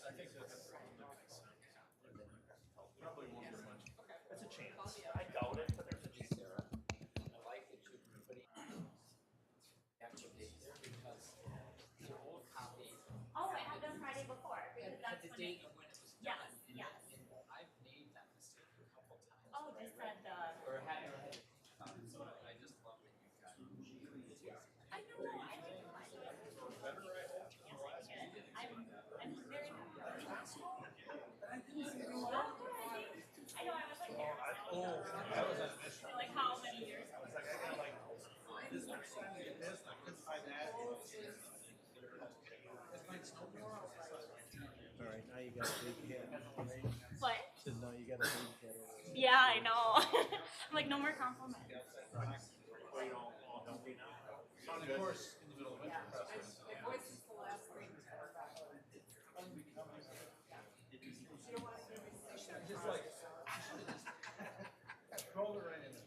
I think that's probably won't be much. That's a chance. I doubt it, but there's a chance. I like that you're putting actual date there because your old copy Oh, I have done Friday before because had that's the when date it, of when it was yes, done. yes. And I've made that mistake a couple times. Oh, just said the. Or had so I just love that you've got. I know. I like mine. I'm very. I know. I was like, I was on this. like how many years? I was like, I got like this much time to get this, and I couldn't find that. All right, now you got a big head. What? So now you got a big head. Yeah, I know. I'm like, no more compliments. Well, you know, all healthy now. So of course, in the middle of winter press. My voice is the last thing to ever back on. Just like, throw it right in there.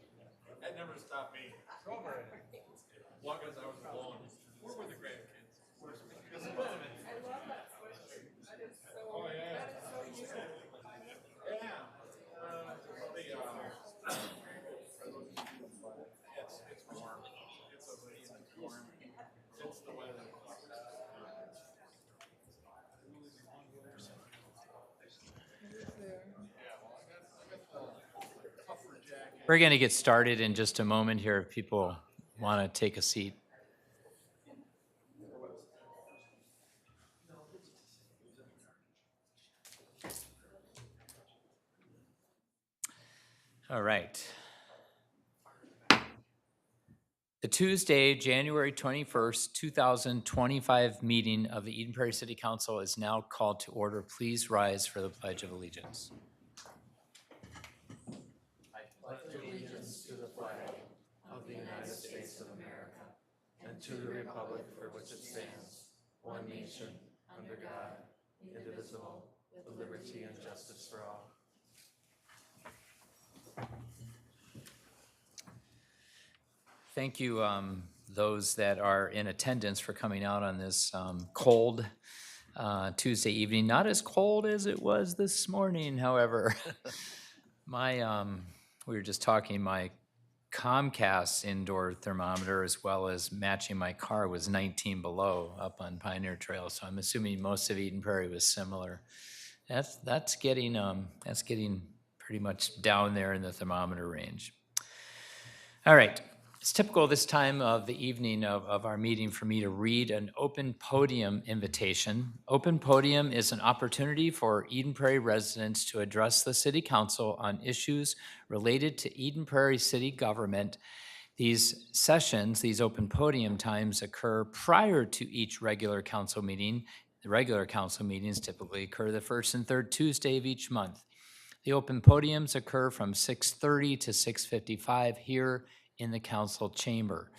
That never stopped me. Throw it right in. As long as I was alone. Where were the grandkids? Because wait a minute. I love that sweatshirt. That is so, Oh, yeah. that is so useful. Yeah. It's warm. It's amazing warm. It's the weather. We're going to get started in just a moment here if people want to take a seat. All right. The Tuesday, January 21st, 2025 meeting of the Eden Prairie City Council is now called to order. Please rise for the Pledge of Allegiance. Allegiance to the flag of the United States of America and to the republic for which it stands, one nation, under God, indivisible, with liberty and justice for all. Thank you, those that are in attendance, for coming out on this cold Tuesday evening. Not as cold as it was this morning, however. We were just talking, my Comcast indoor thermometer, as well as matching my car, was 19 below up on Pioneer Trail. So I'm assuming most of Eden Prairie was similar. That's getting pretty much down there in the thermometer range. All right. It's typical this time of the evening of our meeting for me to read an open podium invitation. Open podium is an opportunity for Eden Prairie residents to address the City Council on issues related to Eden Prairie city government. These sessions, these open podium times, occur prior to each regular council meeting. The regular council meetings typically occur the first and third Tuesday of each month. The open podiums occur from 6:30 to 6:55 here in the council chamber.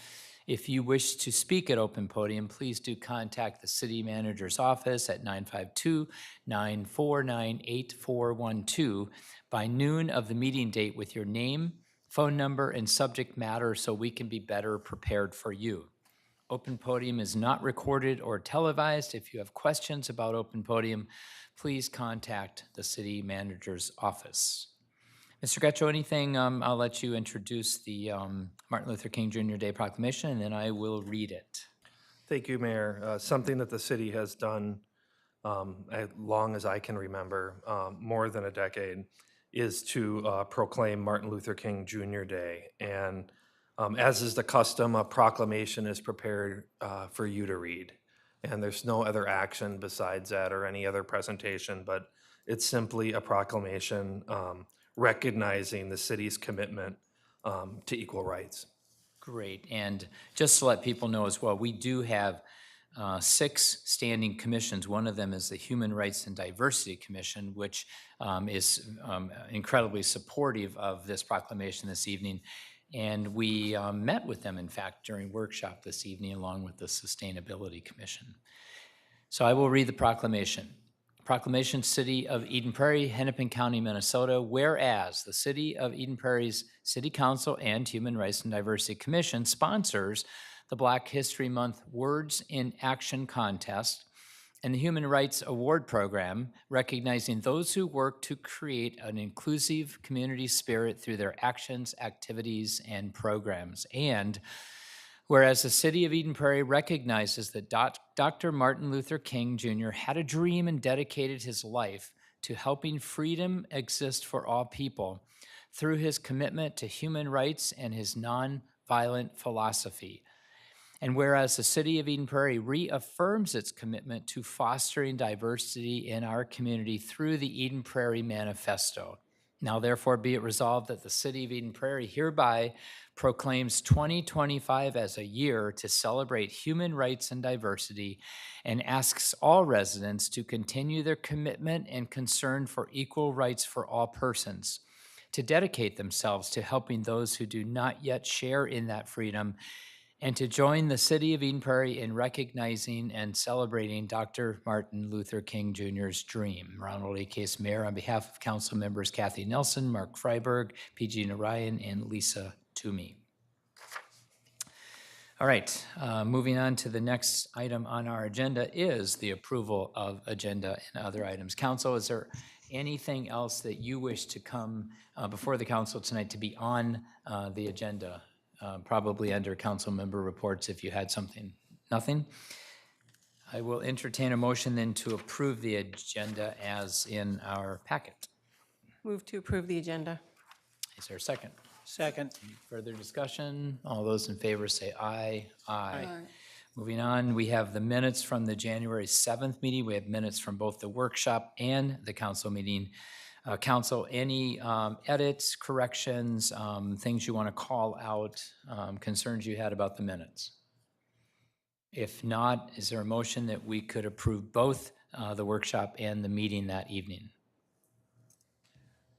If you wish to speak at open podium, please do contact the city manager's office at 952-949-8412 by noon of the meeting date with your name, phone number, and subject matter so we can be better prepared for you. Open podium is not recorded or televised. If you have questions about open podium, please contact the city manager's office. Mr. Getchell, anything? I'll let you introduce the Martin Luther King Jr. Day proclamation, and then I will read it. Thank you, Mayor. Something that the city has done as long as I can remember, more than a decade, is to proclaim Martin Luther King Jr. Day. And as is the custom, a proclamation is prepared for you to read. And there's no other action besides that or any other presentation, but it's simply a proclamation recognizing the city's commitment to equal rights. Great. And just to let people know as well, we do have 6 standing commissions. One of them is the Human Rights and Diversity Commission, which is incredibly supportive of this proclamation this evening. And we met with them, in fact, during workshop this evening, along with the Sustainability Commission. So I will read the proclamation. Proclamation, City of Eden Prairie, Hennepin County, Minnesota. Whereas the City of Eden Prairie's City Council and Human Rights and Diversity Commission sponsors the Black History Month Words in Action Contest, and the Human Rights Award Program, recognizing those who work to create an inclusive community spirit through their actions, activities, and programs. And whereas the city of Eden Prairie recognizes that Dr. Martin Luther King Jr. had a dream and dedicated his life to helping freedom exist for all people through his commitment to human rights and his nonviolent philosophy. And whereas the city of Eden Prairie reaffirms its commitment to fostering diversity in our community through the Eden Prairie Manifesto. Now, therefore, be it resolved that the city of Eden Prairie hereby proclaims 2025 as a year to celebrate human rights and diversity, and asks all residents to continue their commitment and concern for equal rights for all persons, to dedicate themselves to helping those who do not yet share in that freedom, and to join the city of Eden Prairie in recognizing and celebrating Dr. Martin Luther King Jr.'s dream. Ronald A. Case, Mayor, on behalf of council members Kathy Nelson, Mark Freiberg, PG Narayan, and Lisa Toomey. All right, moving on to the next item on our agenda is the approval of agenda and other items. Council, is there anything else that you wish to come before the council tonight to be on the agenda? Probably under council member reports if you had something. Nothing? I will entertain a motion then to approve the agenda as in our packet. Move to approve the agenda. Is there a second? Second. Any further discussion? All those in favor say aye. Aye. Moving on, we have the minutes from the January 7th meeting. We have minutes from both the workshop and the council meeting. Council, any edits, corrections, things you want to call out, concerns you had about the minutes? If not, is there a motion that we could approve both the workshop and the meeting that evening?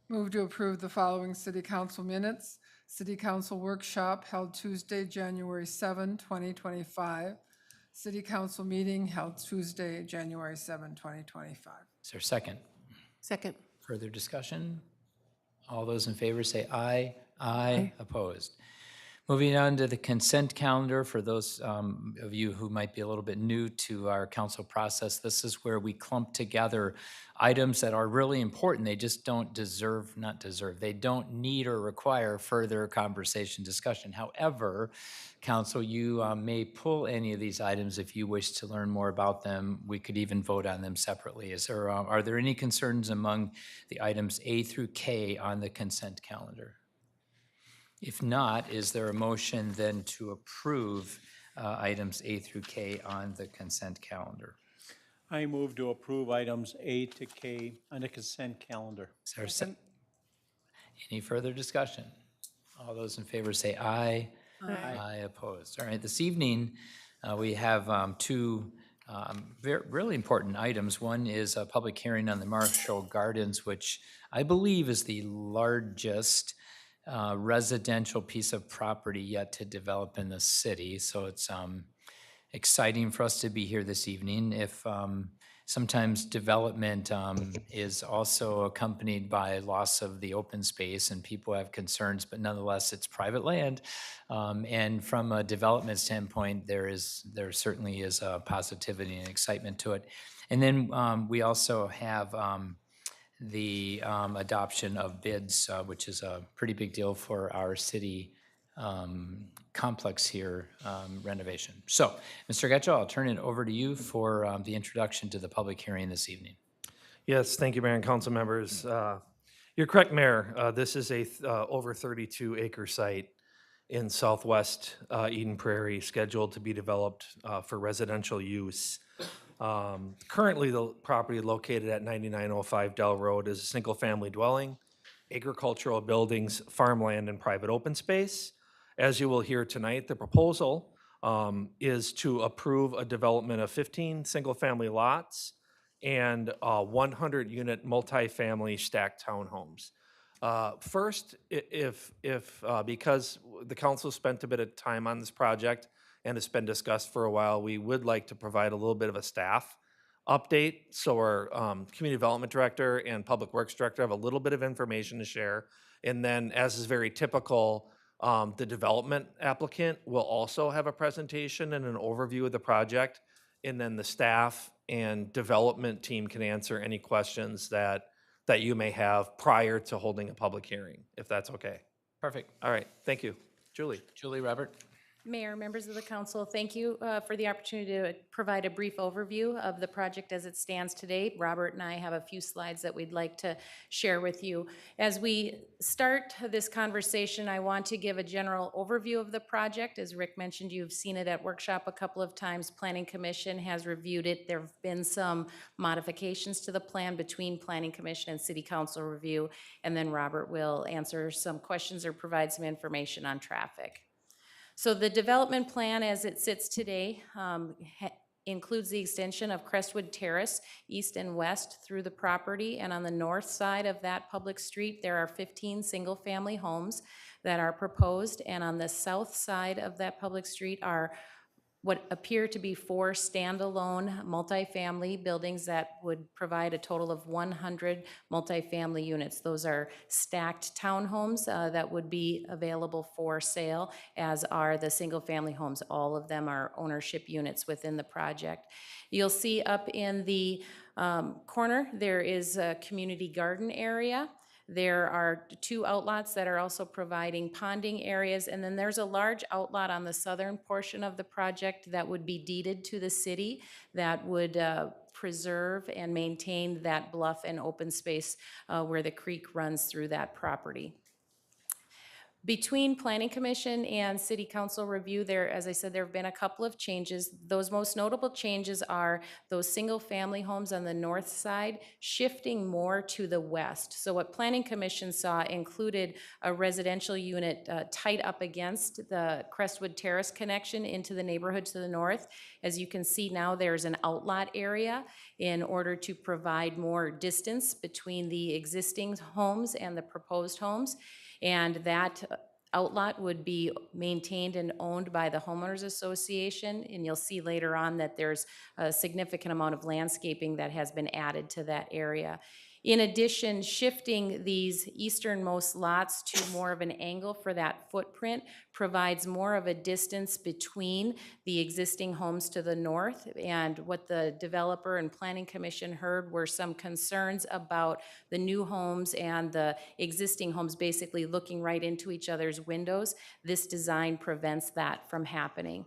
Move to approve the following city council minutes. City council workshop held Tuesday, January 7, 2025. City council meeting held Tuesday, January 7, 2025. Is there a second? Second. Further discussion? All those in favor say aye. Aye. Opposed? Moving on to the consent calendar, for those of you who might be a little bit new to our council process, this is where we clump together items that are really important. They just don't they don't need or require further conversation, discussion. However, council, you may pull any of these items if you wish to learn more about them. We could even vote on them separately. Are there any concerns among the items A through K on the consent calendar? If not, is there a motion then to approve items A through K on the consent calendar? I move to approve items A to K on the consent calendar. Is there any further discussion? All those in favor say aye. Aye. Opposed. All right, this evening we have two really important items. One is a public hearing on the Marshall Gardens, which I believe is the largest residential piece of property yet to develop in the city. So it's exciting for us to be here this evening. If sometimes development is also accompanied by loss of the open space and people have concerns, but nonetheless it's private land. And from a development standpoint, there certainly is a positivity and excitement to it. And then we also have the adoption of bids, which is a pretty big deal for our city complex here, renovation. So, Mr. Getchell, I'll turn it over to you for the introduction to the public hearing this evening. Yes, thank you, Mayor and council members. You're correct, Mayor. This is a over 32-acre site in southwest Eden Prairie, scheduled to be developed for residential use. Currently, the property located at 9905 Dell Road is a single-family dwelling, agricultural buildings, farmland, and private open space. As you will hear tonight, the proposal is to approve a development of 15 single-family lots and 100-unit multifamily stacked townhomes. First, because the council spent a bit of time on this project and it's been discussed for a while, we would like to provide a little bit of a staff update. So our Community Development Director and Public Works Director have a little bit of information to share. And then, as is very typical, The development applicant will also have a presentation and an overview of the project. And then the staff and development team can answer any questions that you may have prior to holding a public hearing, if that's okay. Perfect. All right, thank you. Julie? Julie, Robert? Mayor, members of the council, thank you for the opportunity to provide a brief overview of the project as it stands today. Robert and I have a few slides that we'd like to share with you. As we start this conversation, I want to give a general overview of the project. As Rick mentioned, you've seen it at workshop a couple of times. Planning Commission has reviewed it. There have been some modifications to the plan between Planning Commission and City Council review, and then Robert will answer some questions or provide some information on traffic. So the development plan as it sits today includes the extension of Crestwood Terrace east and west through the property, and on the north side of that public street, there are 15 single-family homes that are proposed, and on the south side of that public street are what appear to be 4 standalone multifamily buildings that would provide a total of 100 multifamily units. Those are stacked townhomes that would be available for sale, as are the single-family homes. All of them are ownership units within the project. You'll see up in the corner, there is a community garden area. There are 2 outlots that are also providing ponding areas, and then there's a large outlot on the southern portion of the project that would be deeded to the city that would preserve and maintain that bluff and open space where the creek runs through that property. Between Planning Commission and City Council review, there, as I said, there have been a couple of changes. Those most notable changes are those single-family homes on the north side shifting more to the west. So what Planning Commission saw included a residential unit tight up against the Crestwood Terrace connection into the neighborhood to the north. As you can see now, there's an outlot area in order to provide more distance between the existing homes and the proposed homes. And that outlot would be maintained and owned by the homeowners association. And you'll see later on that there's a significant amount of landscaping that has been added to that area. In addition, shifting these easternmost lots to more of an angle for that footprint provides more of a distance between the existing homes to the north. And what the developer and Planning Commission heard were some concerns about the new homes and the existing homes basically looking right into each other's windows. This design prevents that from happening.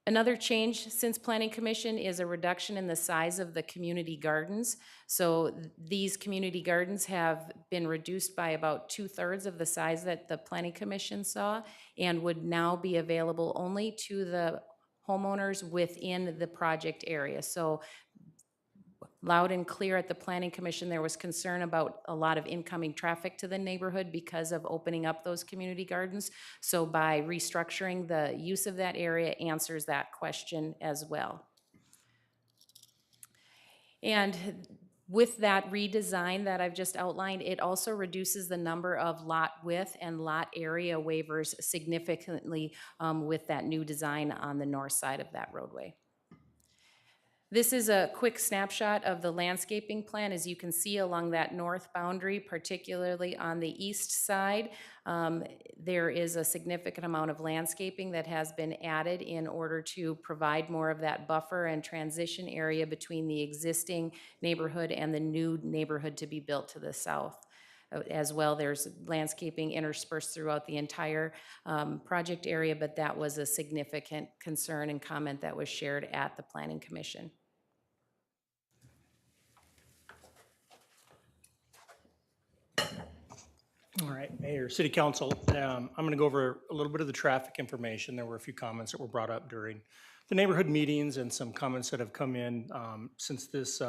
Another change since Planning Commission is a reduction in the size of the community gardens. So these community gardens have been reduced by about 2/3 of the size that the Planning Commission saw, and would now be available only to the homeowners within the project area. So loud and clear at the Planning Commission, there was concern about a lot of incoming traffic to the neighborhood because of opening up those community gardens. So by restructuring the use of that area answers that question as well. And with that redesign that I've just outlined, it also reduces the number of lot width and lot area waivers significantly with that new design on the north side of that roadway. This is a quick snapshot of the landscaping plan. As you can see along that north boundary, particularly on the east side, there is a significant amount of landscaping that has been added in order to provide more of that buffer and transition area between the existing neighborhood and the new neighborhood to be built to the south. As well, there's landscaping interspersed throughout the entire project area, but that was a significant concern and comment that was shared at the Planning Commission. All right, Mayor, City Council, I'm going to go over a little bit of the traffic information. There were a few comments that were brought up during the neighborhood meetings and some comments that have come in since this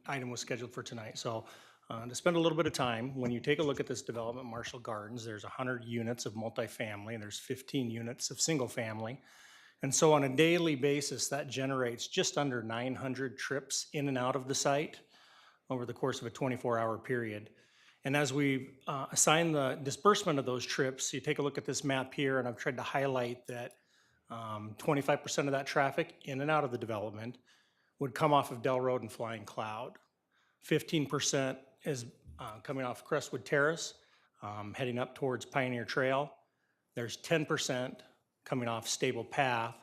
item was scheduled for tonight. So to spend a little bit of time, when you take a look at this development, Marshall Gardens, there's 100 units of multifamily and there's 15 units of single family. And so on a daily basis, that generates just under 900 trips in and out of the site over the course of a 24-hour period. And as we assign the disbursement of those trips, you take a look at this map here, and I've tried to highlight that 25% of that traffic in and out of the development would come off of Dell Road and Flying Cloud. 15% is coming off Crestwood Terrace. heading up towards Pioneer Trail. There's 10% coming off Stable Path,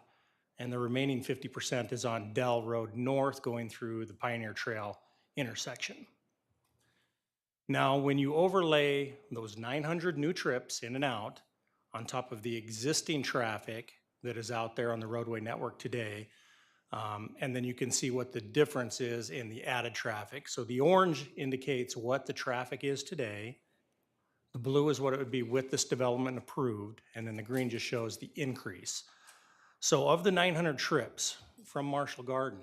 and the remaining 50% is on Dell Road North going through the Pioneer Trail intersection. Now, when you overlay those 900 new trips in and out on top of the existing traffic that is out there on the roadway network today, and then you can see what the difference is in the added traffic. So the orange indicates what the traffic is today. The blue is what it would be with this development approved, and then the green just shows the increase. So of the 900 trips from Marshall Garden,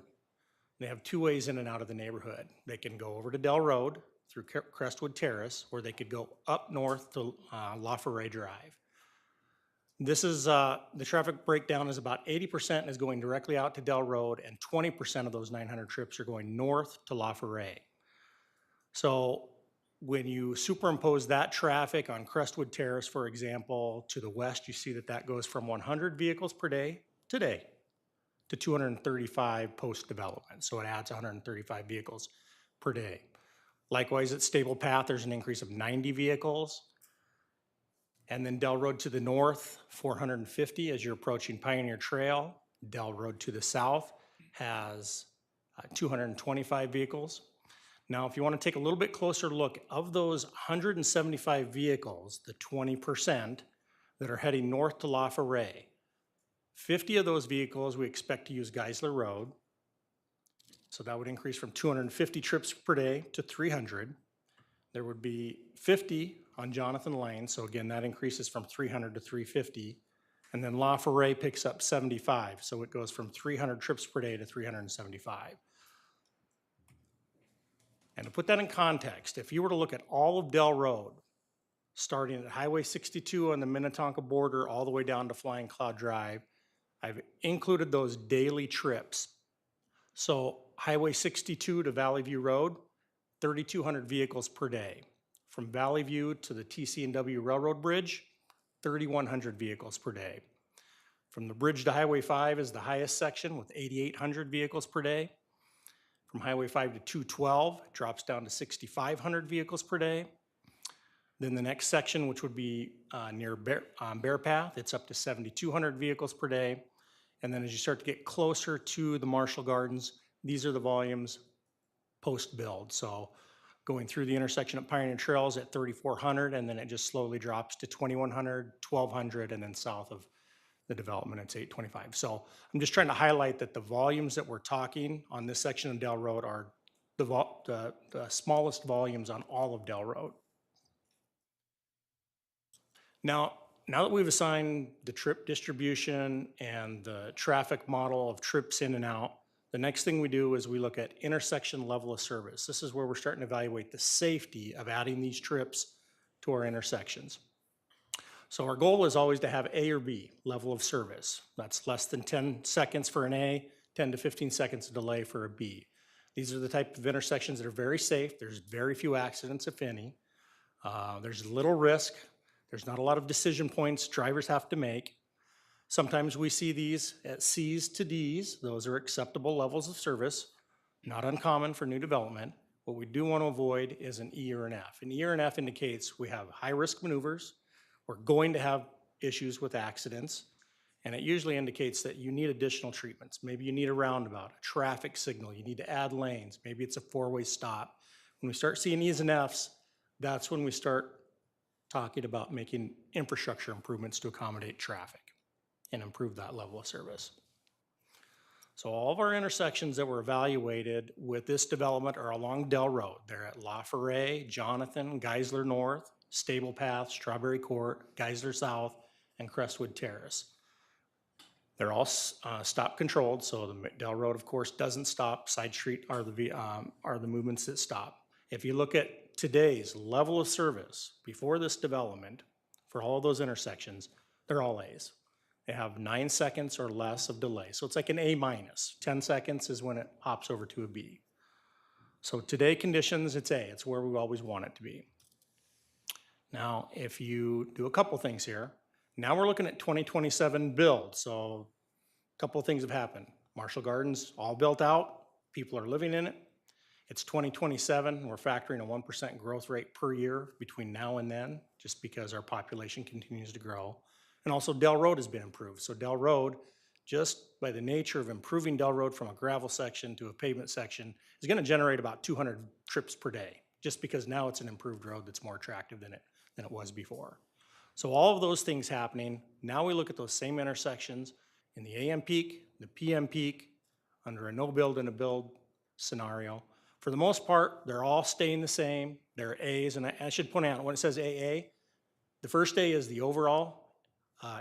they have two ways in and out of the neighborhood. They can go over to Dell Road through Crestwood Terrace, or they could go up north to La Forêt Drive. This is, the traffic breakdown is about 80% is going directly out to Dell Road, and 20% of those 900 trips are going north to La Forêt. So when you superimpose that traffic on Crestwood Terrace, for example, to the west, you see that that goes from 100 vehicles per day today to 235 post-development. So it adds 135 vehicles per day. Likewise, at Stable Path, there's an increase of 90 vehicles. And then Dell Road to the north, 450 as you're approaching Pioneer Trail. Dell Road to the south has 225 vehicles. Now, if you want to take a little bit closer look, of those 175 vehicles, the 20% that are heading north to La Forêt, 50 of those vehicles we expect to use Geisler Road. So that would increase from 250 trips per day to 300. There would be 50 on Jonathan Lane. So again, that increases from 300 to 350. And then La Forêt picks up 75. So it goes from 300 trips per day to 375. And to put that in context, if you were to look at all of Dell Road, starting at Highway 62 on the Minnetonka border all the way down to Flying Cloud Drive, I've included those daily trips. So Highway 62 to Valley View Road, 3,200 vehicles per day. From Valley View to the TC&W Railroad Bridge, 3,100 vehicles per day. From the bridge to Highway 5 is the highest section with 8,800 vehicles per day. From Highway 5 to 212, it drops down to 6,500 vehicles per day. Then the next section, which would be near Bear Path, it's up to 7,200 vehicles per day. And then as you start to get closer to the Marshall Gardens, these are the volumes post-build. So going through the intersection at Pioneer Trails at 3,400, and then it just slowly drops to 2,100, 1,200, and then south of the development, it's 825. So I'm just trying to highlight that the volumes that we're talking on this section of Dell Road are the smallest volumes on all of Dell Road. Now that we've assigned the trip distribution and the traffic model of trips in and out, the next thing we do is we look at intersection level of service. This is where we're starting to evaluate the safety of adding these trips to our intersections. So our goal is always to have A or B level of service. That's less than 10 seconds for an A, 10 to 15 seconds of delay for a B. These are the type of intersections that are very safe. There's very few accidents, if any. There's little risk. There's not a lot of decision points drivers have to make. Sometimes we see these at C's to D's. Those are acceptable levels of service, not uncommon for new development. What we do want to avoid is an E or an F. An E or an F indicates we have high-risk maneuvers. We're going to have issues with accidents, and it usually indicates that you need additional treatments. Maybe you need a roundabout, a traffic signal, you need to add lanes, maybe it's a four-way stop. When we start seeing E's and F's, that's when we start talking about making infrastructure improvements to accommodate traffic and improve that level of service. So all of our intersections that were evaluated with this development are along Dell Road. They're at La Forêt, Jonathan, Geisler North, Stable Path, Strawberry Court, Geisler South, and Crestwood Terrace. They're all stop controlled, so the Dell Road, of course, doesn't stop. Side Street are the movements that stop. If you look at today's level of service before this development for all of those intersections, they're all A's. They have 9 seconds or less of delay. So it's like an A minus. 10 seconds is when it hops over to a B. So today conditions, it's A. It's where we always want it to be. Now, if you do a couple things here, now we're looking at 2027 build. So a couple of things have happened. Marshall Gardens all built out. People are living in it. It's 2027, we're factoring a 1% growth rate per year between now and then, just because our population continues to grow. And also Dell Road has been improved. So Dell Road, just by the nature of improving Dell Road from a gravel section to a pavement section, is gonna generate about 200 trips per day, just because now it's an improved road that's more attractive than it was before. So all of those things happening, now we look at those same intersections in the AM peak, the PM peak, under a no build and a build scenario. For the most part, they're all staying the same. They're A's, and I should point out, when it says AA, the first A is the overall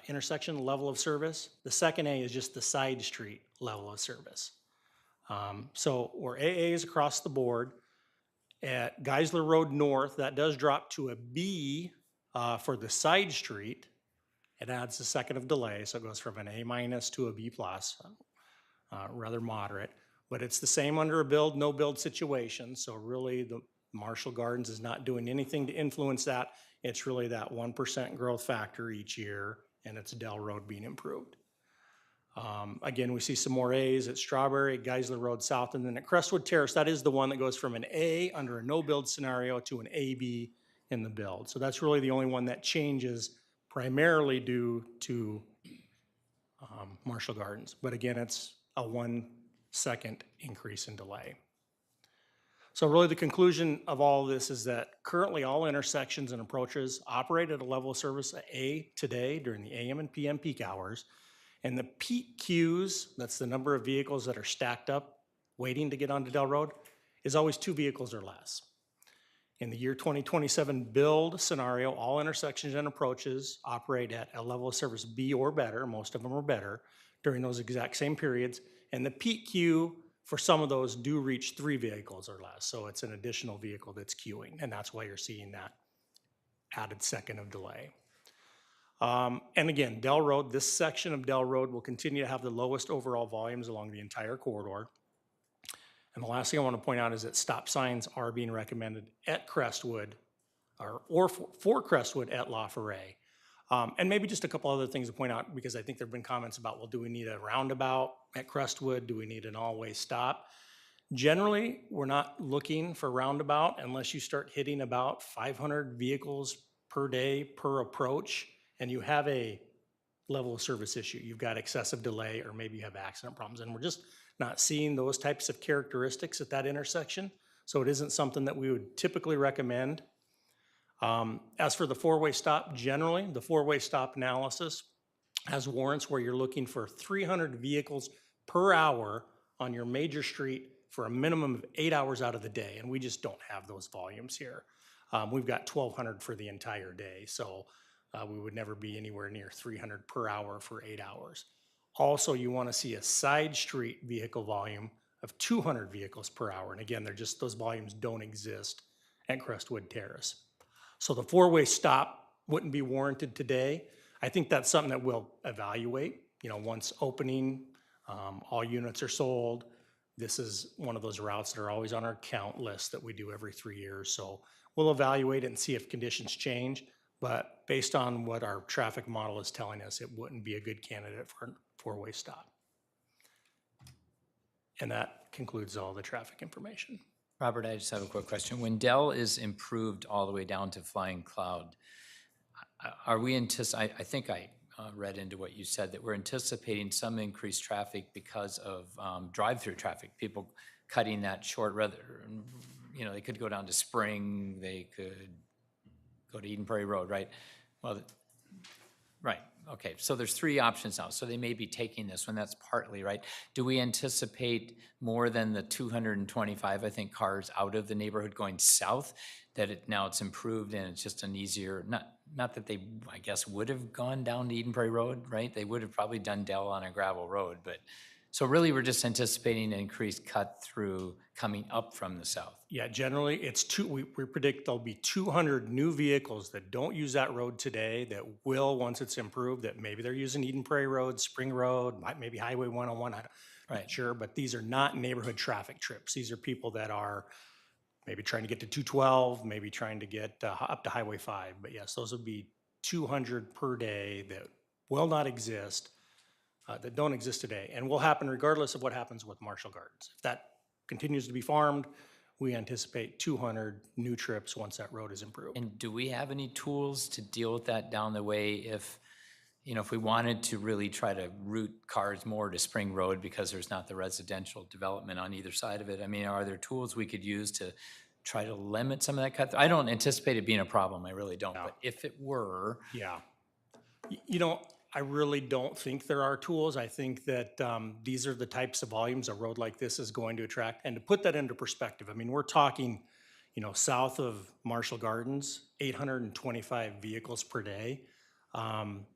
intersection level of service. The second A is just the side street level of service. So we're AAs across the board. At Geisler Road North, that does drop to a B for the side street. It adds a second of delay, so it goes from an A minus to a B plus, rather moderate. But it's the same under a build, no build situation. So really the Marshall Gardens is not doing anything to influence that. It's really that 1% growth factor each year, and it's Dell Road being improved. Again, we see some more A's at Strawberry, Geisler Road South, and then at Crestwood Terrace, that is the one that goes from an A under a no build scenario to an AB in the build. So that's really the only one that changes, primarily due to Marshall Gardens. But again, it's a 1 second increase in delay. So really the conclusion of all of this is that currently all intersections and approaches operate at a level of service A today during the AM and PM peak hours. And the peak queues, that's the number of vehicles that are stacked up waiting to get onto Dell Road, is always 2 vehicles or less. In the year 2027 build scenario, all intersections and approaches operate at a level of service B or better, most of them are better, during those exact same periods. And the peak queue for some of those do reach 3 vehicles or less. So it's an additional vehicle that's queuing, and that's why you're seeing that added second of delay. And again, Dell Road, this section of Dell Road will continue to have the lowest overall volumes along the entire corridor. And the last thing I want to point out is that stop signs are being recommended at Crestwood or for Crestwood at La Forêt. And maybe just a couple other things to point out, because I think there've been comments about, well, do we need a roundabout at Crestwood? Do we need an all-way stop? Generally, we're not looking for roundabout unless you start hitting about 500 vehicles per day per approach, and you have a level of service issue. You've got excessive delay, or maybe you have accident problems, and we're just not seeing those types of characteristics at that intersection. So it isn't something that we would typically recommend. As for the 4-way stop, generally, the 4-way stop analysis has warrants where you're looking for 300 vehicles per hour on your major street for a minimum of 8 hours out of the day, and we just don't have those volumes here. We've got 1,200 for the entire day, so we would never be anywhere near 300 per hour for 8 hours. Also, you want to see a side street vehicle volume of 200 vehicles per hour, and again, those volumes don't exist at Crestwood Terrace. So the 4-way stop wouldn't be warranted today. I think that's something that we'll evaluate, once opening, all units are sold. This is one of those routes that are always on our count list that we do every 3 years. So we'll evaluate it and see if conditions change. But based on what our traffic model is telling us, it wouldn't be a good candidate for a 4-way stop. And that concludes all the traffic information. Robert, I just have a quick question. When Dell is improved all the way down to Flying Cloud, are we I think I read into what you said, that we're anticipating some increased traffic because of drive-through traffic, people cutting that short, they could go down to Spring, they could go to Eden Prairie Road, right? Well, right, okay, so there's 3 options now, so they may be taking this one, that's partly, right? Do we anticipate more than the 225, I think, cars out of the neighborhood going south, that now it's improved and it's just an easier, not that they, I guess, would have gone down to Eden Prairie Road, right? They would have probably done Dell on a gravel road, but, so really we're just anticipating an increased cut through coming up from the south. Yeah, generally it's we predict there'll be 200 new vehicles that don't use that road today that will, once it's improved, that maybe they're using Eden Prairie Road, Spring Road, maybe Highway 101, I'm not sure, but these are not neighborhood traffic trips. These are people that are maybe trying to get to 212, maybe trying to get up to Highway 5. But yes, those would be 200 per day that will not exist, that don't exist today, and will happen regardless of what happens with Marshall Gardens. If that continues to be farmed, we anticipate 200 new trips once that road is improved. And do we have any tools to deal with that down the way if, if we wanted to really try to route cars more to Spring Road because there's not the residential development on either side of it? I mean, are there tools we could use to try to limit some of that cut? I don't anticipate it being a problem, I really don't, but if it were, Yeah. I really don't think there are tools. I think that these are the types of volumes a road like this is going to attract. And to put that into perspective, I mean, we're talking, south of Marshall Gardens, 825 vehicles per day. I'm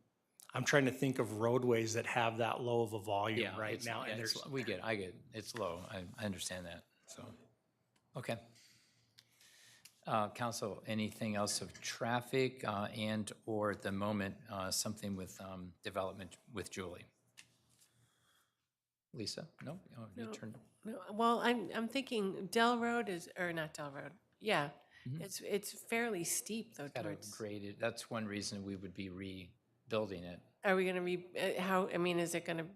trying to think of roadways that have that low of a volume yeah, right it's- now. yeah, And it's- there's, I get it. It's low, I understand that, so, okay. Council, anything else of traffic and/or at the moment, something with development with Julie? Lisa? No? Oh, your No. turn. No, well, I'm thinking Dell Road is, or not Dell Road, yeah. It's fairly steep though Got to towards, grade it. That's one reason we would be rebuilding it. are we gonna how is it gonna,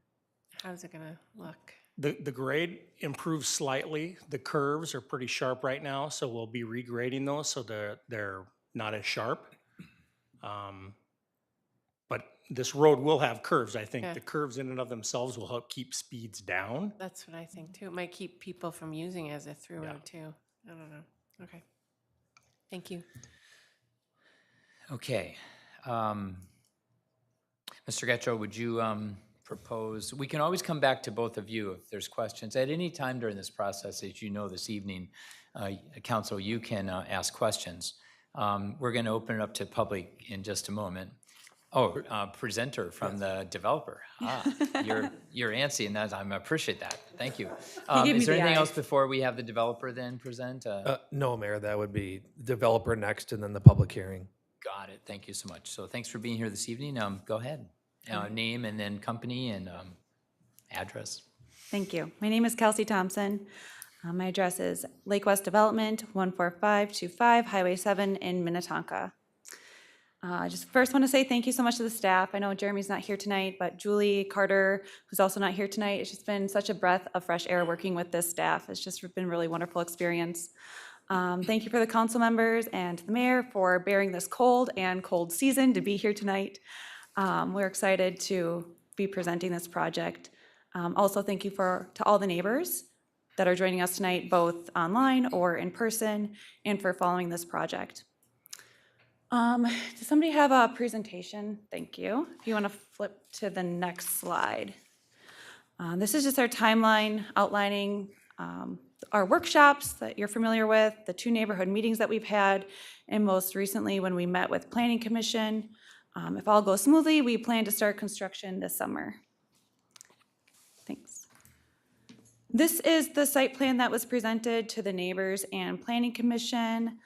how's it gonna look? the grade improves slightly. The curves are pretty sharp right now, so we'll be regrading those so they're not as sharp. But this road will have curves. I think Okay. the curves in and of themselves will help keep speeds down. That's what I think too. It might keep people from using it as a through Yeah. road too. I don't know. Okay. Thank you. Okay. Mr. Getchell, would you propose, we can always come back to both of you if there's questions. At any time during this process, as you know this evening, Council, you can ask questions. We're going to open it up to public in just a moment. Oh, presenter from the developer. You're antsy, and I appreciate that. Thank you. gave me Is there the anything eye. else before we have the developer then present? No, Mayor, that would be developer next and then the public hearing. Got it. Thank you so much. So thanks for being here this evening. Go ahead. Name and then company and address. Thank you. My name is Kelsey Thompson. My address is Lake West Development, 14525 Highway 7 in Minnetonka. I just first want to say thank you so much to the staff. I know Jeremy's not here tonight, but Julie Carter, who's also not here tonight, it's just been such a breath of fresh air working with this staff. It's just been a really wonderful experience. Thank you for the council members and the mayor for bearing this cold season to be here tonight. We're excited to be presenting this project. Also, thank you to all the neighbors that are joining us tonight, both online or in person, and for following this project. Does somebody have a presentation? Thank you. If you want to flip to the next slide. This is just our timeline outlining our workshops that you're familiar with, the 2 neighborhood meetings that we've had, and most recently when we met with Planning Commission. If all goes smoothly, we plan to start construction this summer. Thanks. This is the site plan that was presented to the neighbors and Planning Commission.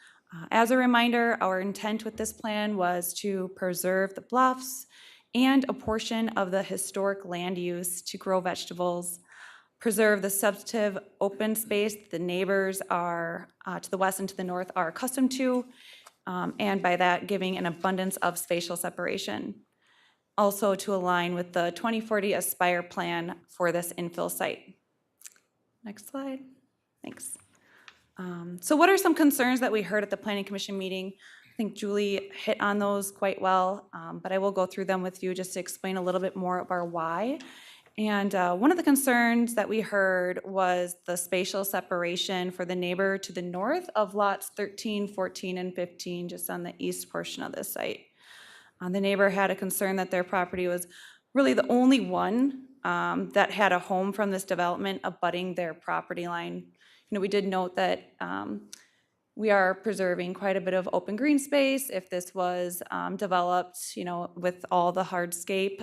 As a reminder, our intent with this plan was to preserve the bluffs and a portion of the historic land use to grow vegetables, preserve the substantive open space that the neighbors are to the west and to the north are accustomed to, and by that giving an abundance of spatial separation. Also to align with the 2040 Aspire plan for this infill site. Next slide. Thanks. So what are some concerns that we heard at the Planning Commission meeting? I think Julie hit on those quite well, but I will go through them with you just to explain a little bit more of our why. And one of the concerns that we heard was the spatial separation for the neighbor to the north of lots 13, 14, and 15, just on the east portion of this site. The neighbor had a concern that their property was really the only one that had a home from this development abutting their property line. We did note that we are preserving quite a bit of open green space. If this was developed, with all the hardscape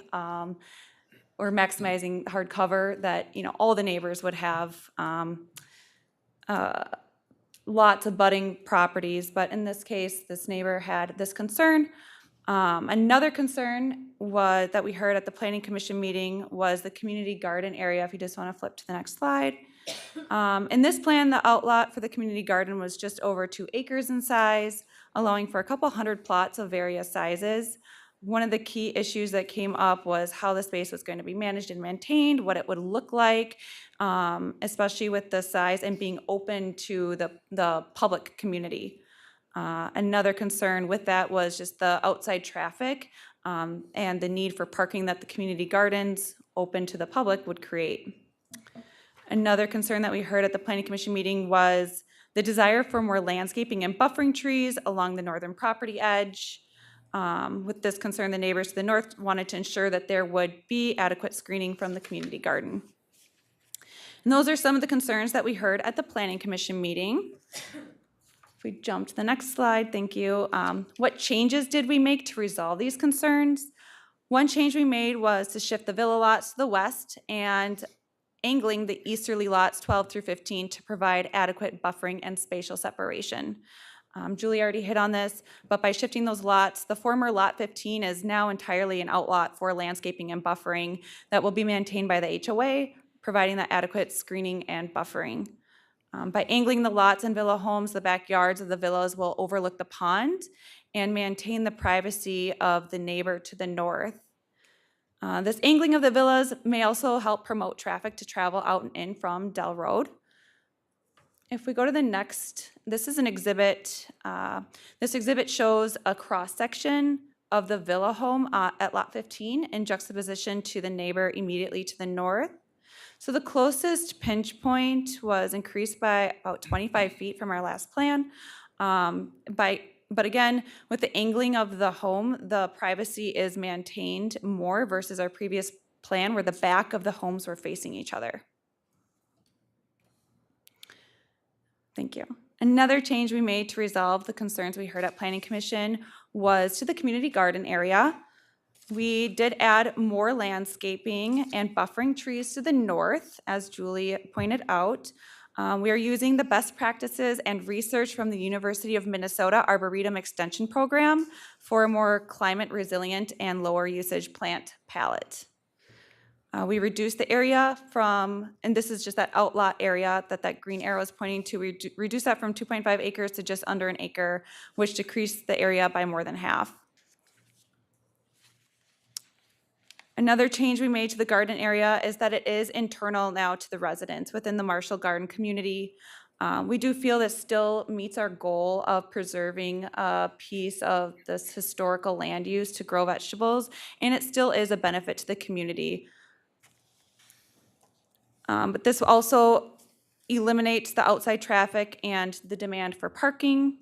or maximizing hard cover, that all the neighbors would have lots of budding properties. But in this case, this neighbor had this concern. Another concern that we heard at the Planning Commission meeting was the community garden area. If you just want to flip to the next slide. In this plan, the outlot for the community garden was just over 2 acres in size, allowing for a couple hundred plots of various sizes. one of the key issues that came up was how the space was going to be managed and maintained, what it would look like, especially with the size and being open to the public community. Another concern with that was just the outside traffic and the need for parking that the community gardens open to the public would create. Another concern that we heard at the Planning Commission meeting was the desire for more landscaping and buffering trees along the northern property edge. With this concern, the neighbors to the north wanted to ensure that there would be adequate screening from the community garden. And those are some of the concerns that we heard at the Planning Commission meeting. If we jump to the next slide, thank you. What changes did we make to resolve these concerns? One change we made was to shift the villa lots to the west and angling the easterly lots 12 through 15 to provide adequate buffering and spatial separation. Julie already hit on this, but by shifting those lots, the former lot 15 is now entirely an outlot for landscaping and buffering that will be maintained by the HOA, providing that adequate screening and buffering. By angling the lots and villa homes, the backyards of the villas will overlook the pond and maintain the privacy of the neighbor to the north. This angling of the villas may also help promote traffic to travel out and in from Dell Road. If we go to the next, this is an exhibit. This exhibit shows a cross-section of the villa home at lot 15 in juxtaposition to the neighbor immediately to the north. So the closest pinch point was increased by about 25 feet from our last plan. But again, with the angling of the home, the privacy is maintained more versus our previous plan where the back of the homes were facing each other. Thank you. Another change we made to resolve the concerns we heard at Planning Commission was to the community garden area. We did add more landscaping and buffering trees to the north, as Julie pointed out. We are using the best practices and research from the University of Minnesota Arboretum Extension Program for a more climate resilient and lower usage plant palette. We reduced the area from, and this is just that outlot area that green arrow is pointing to, we reduced that from 2.5 acres to just under an acre, which decreased the area by more than half. Another change we made to the garden area is that it is internal now to the residents within the Marshall Garden community. We do feel this still meets our goal of preserving a piece of this historical land use to grow vegetables, and it still is a benefit to the community. But this also eliminates the outside traffic and the demand for parking.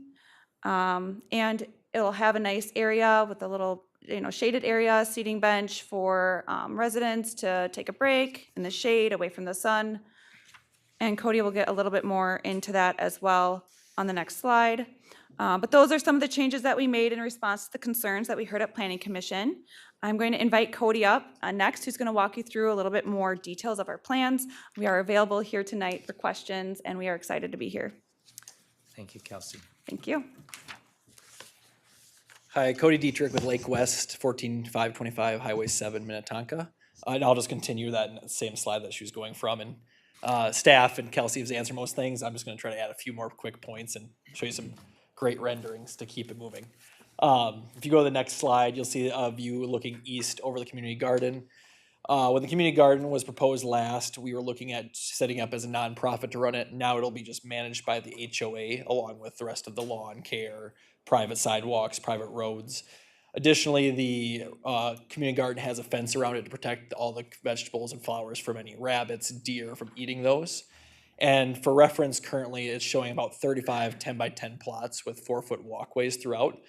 And it'll have a nice area with a little shaded area, seating bench for residents to take a break in the shade away from the sun. And Cody will get a little bit more into that as well on the next slide. But those are some of the changes that we made in response to the concerns that we heard at Planning Commission. I'm going to invite Cody up next, who's going to walk you through a little bit more details of our plans. We are available here tonight for questions, and we are excited to be here. Thank you, Kelsey. Thank you. Hi, Cody Dietrich with Lake West, 14525 Highway 7, Minnetonka. And I'll just continue that same slide that she was going from. And staff and Kelsey have answered most things. I'm just going to try to add a few more quick points and show you some great renderings to keep it moving. If you go to the next slide, you'll see a view looking east over the community garden. When the community garden was proposed last, we were looking at setting up as a nonprofit to run it. Now it'll be just managed by the HOA along with the rest of the lawn care, private sidewalks, private roads. Additionally, the community garden has a fence around it to protect all the vegetables and flowers from any rabbits, deer from eating those. And for reference, currently it's showing about 35 10x10 plots with 4-foot walkways throughout.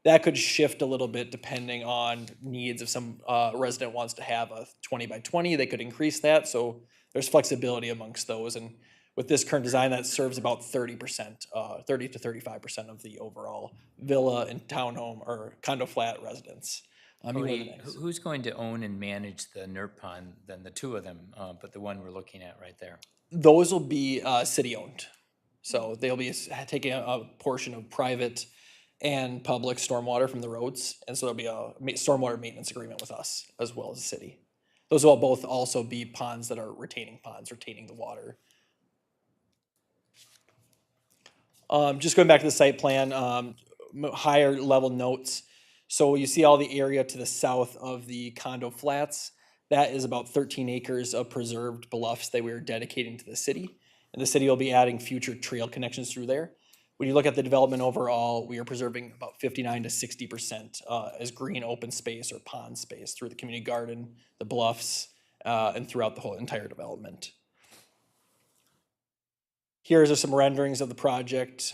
That could shift a little bit depending on needs. If some resident wants to have a 20x20, they could increase that. So there's flexibility amongst those. And with this current design, that serves about 30%, 30 to 35% of the overall villa and townhome or condo flat residents. Who's going to own and manage the NERP pond, then the two of them, but the one we're looking at right there? Those will be city-owned. So they'll be taking a portion of private and public stormwater from the roads. And so there'll be a stormwater maintenance agreement with us as well as the city. Those will both also be ponds that are retaining ponds, retaining the water. Just going back to the site plan, higher level notes. So you see all the area to the south of the condo flats. That is about 13 acres of preserved bluffs that we are dedicating to the city. And the city will be adding future trail connections through there. When you look at the development overall, we are preserving about 59 to 60% as green open space or pond space through the community garden, the bluffs, and throughout the whole entire development. Here's some renderings of the project.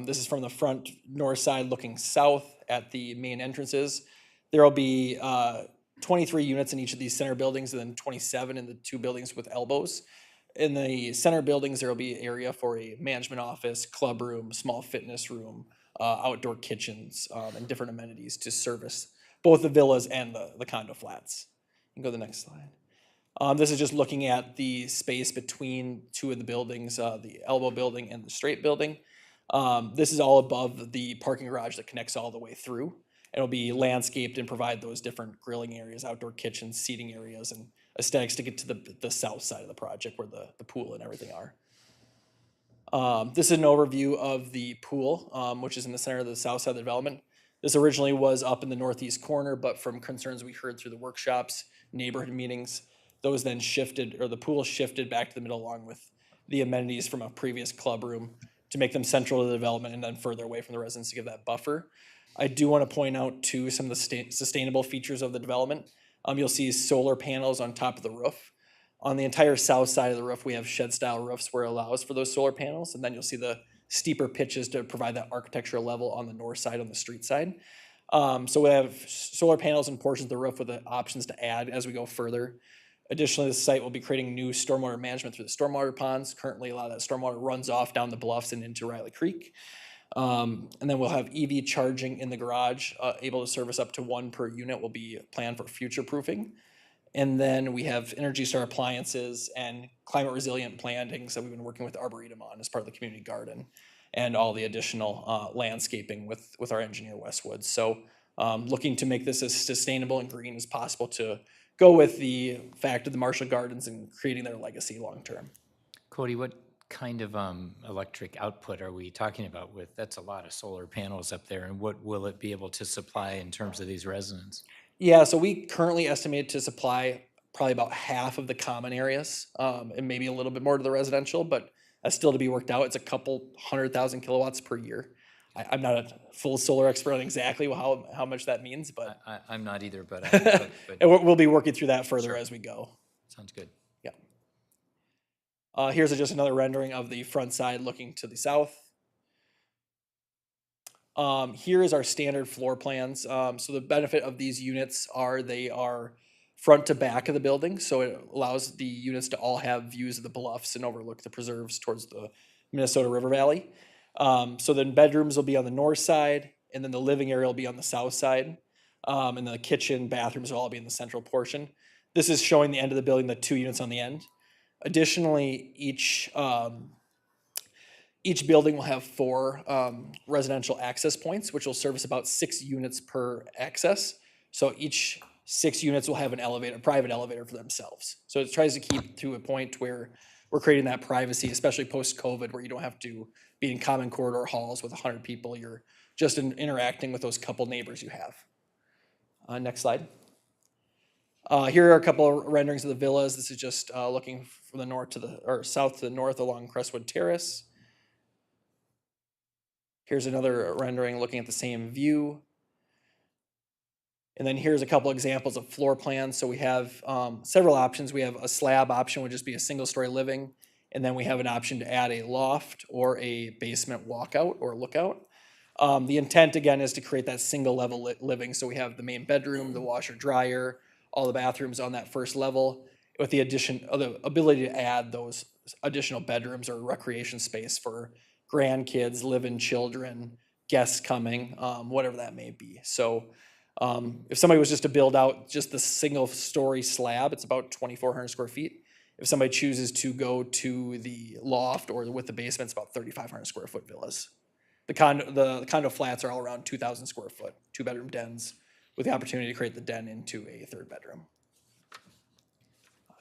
This is from the front north side looking south at the main entrances. There will be 23 units in each of these center buildings and then 27 in the two buildings with elbows. In the center buildings, there will be area for a management office, club room, small fitness room, outdoor kitchens, and different amenities to service both the villas and the condo flats. You can go to the next slide. This is just looking at the space between two of the buildings, the elbow building and the straight building. This is all above the parking garage that connects all the way through. It'll be landscaped and provide those different grilling areas, outdoor kitchens, seating areas, and aesthetics to get to the south side of the project where the pool and everything are. This is an overview of the pool, which is in the center of the south side of the development. This originally was up in the northeast corner, but from concerns we heard through the workshops, neighborhood meetings, those then shifted, or the pool shifted back to the middle along with the amenities from a previous club room to make them central to the development and then further away from the residents to give that buffer. I do want to point out too some of the sustainable features of the development. You'll see solar panels on top of the roof. On the entire south side of the roof, we have shed-style roofs where it allows for those solar panels, and then you'll see the steeper pitches to provide that architectural level on the north side, on the street side. So we have solar panels and portions of the roof with the options to add as we go further. Additionally, the site will be creating new stormwater management through the stormwater ponds. Currently, a lot of that stormwater runs off down the bluffs and into Riley Creek. And then we'll have EV charging in the garage, able to service up to 1 per unit will be planned for future proofing. And then we have Energy Star appliances and climate resilient plantings that we've been working with Arboretum on as part of the community garden and all the additional landscaping with our engineer Westwood. So looking to make this as sustainable and green as possible to go with the fact of the Marshall Gardens and creating their legacy long term. Cody, what kind of electric output are we talking about with, that's a lot of solar panels up there, and what will it be able to supply in terms of these residents? Yeah, so we currently estimate to supply probably about half of the common areas, and maybe a little bit more to the residential, but that's still to be worked out. It's a couple 100,000 kilowatts per year. I'm not a full solar expert on exactly how much that means, but I'm not either, but, and we'll be working through that further as we go. Sounds good. Yeah. Here's just another rendering of the front side looking to the south. Here is our standard floor plans. So the benefit of these units are they are front to back of the building, so it allows the units to all have views of the bluffs and overlook the preserves towards the Minnesota River Valley. So then bedrooms will be on the north side, and then the living area will be on the south side. And then the kitchen, bathrooms will all be in the central portion. This is showing the end of the building, the 2 units on the end. Additionally, each building will have 4 residential access points, which will service about 6 units per access. So each 6 units will have an elevator, private elevator for themselves. So it tries to keep to a point where we're creating that privacy, especially post-COVID, where you don't have to be in common corridor halls with 100 people. You're just interacting with those couple neighbors you have. Next slide. Here are a couple of renderings of the villas. This is just looking from the north to the south to the north along Crestwood Terrace. Here's another rendering looking at the same view. And then here's a couple examples of floor plans. So we have several options. We have a slab option, would just be a single-story living. And then we have an option to add a loft or a basement walkout or lookout. The intent, again, is to create that single-level living. So we have the main bedroom, the washer, dryer, all the bathrooms on that first level, with the addition of the ability to add those additional bedrooms or recreation space for grandkids, live-in children, guests coming, whatever that may be. So if somebody was just to build out just the single-story slab, it's about 2,400 square feet. If somebody chooses to go to the loft or with the basement, it's about 3,500 square foot villas. The condo flats are all around 2,000 square foot, 2-bedroom dens, with the opportunity to create the den into a 3rd bedroom.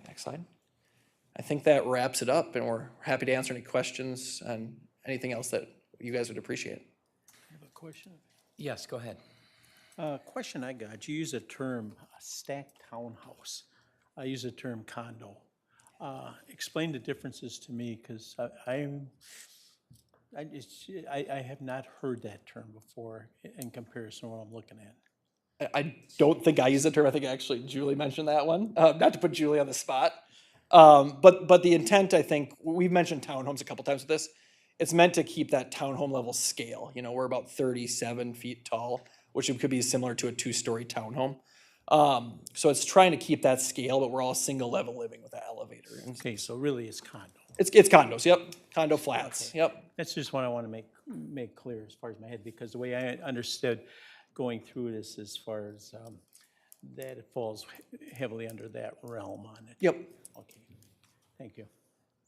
Next slide. I think that wraps it up, and we're happy to answer any questions and anything else that you guys would appreciate. I have a question. Yes, go ahead. Question I got, you use the term stacked townhouse. I use the term condo. Explain the differences to me, because I have not heard that term before in comparison to what I'm looking at. I don't think I use the term. I think actually Julie mentioned that one. Not to put Julie on the spot. But the intent, I think, we've mentioned townhomes a couple times with this. It's meant to keep that townhome level scale. You know, we're about 37 feet tall, which could be similar to a 2-story townhome. So it's trying to keep that scale, but we're all single level living with that elevator. And Okay, so really it's condo. it's condos, yep. Condo flats, yep. That's just what I want to make clear as far as my head, because the way I understood going through this as far as that it falls heavily under that realm on it. Yep. Okay, thank you.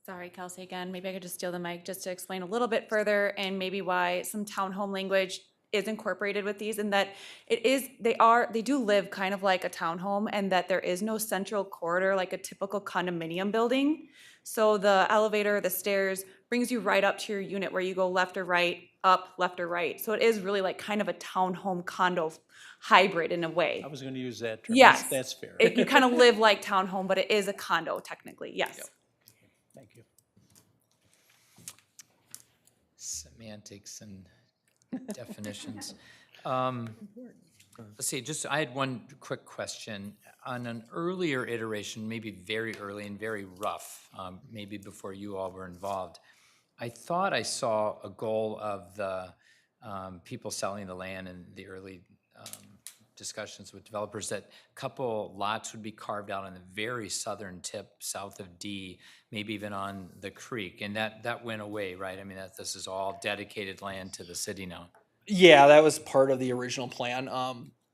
Sorry, Kelsey, again, maybe I could just steal the mic just to explain a little bit further and maybe why some townhome language is incorporated with these, and that they do live kind of like a townhome, and that there is no central corridor like a typical condominium building. So the elevator, the stairs brings you right up to your unit where you go left or right, up, left or right. So it is really like kind of a townhome condo hybrid in a way. I was going to use that term. Yes. That's fair. You kind of live like townhome, but it is a condo technically, yes. Yep. Thank you. Semantics and definitions. Let's see, I had one quick question. On an earlier iteration, maybe very early and very rough, maybe before you all were involved, I thought I saw a goal of the people selling the land in the early discussions with developers that a couple lots would be carved out on the very southern tip south of D, maybe even on the creek, and that went away, right? I mean, this is all dedicated land to the city now. Yeah, that was part of the original plan.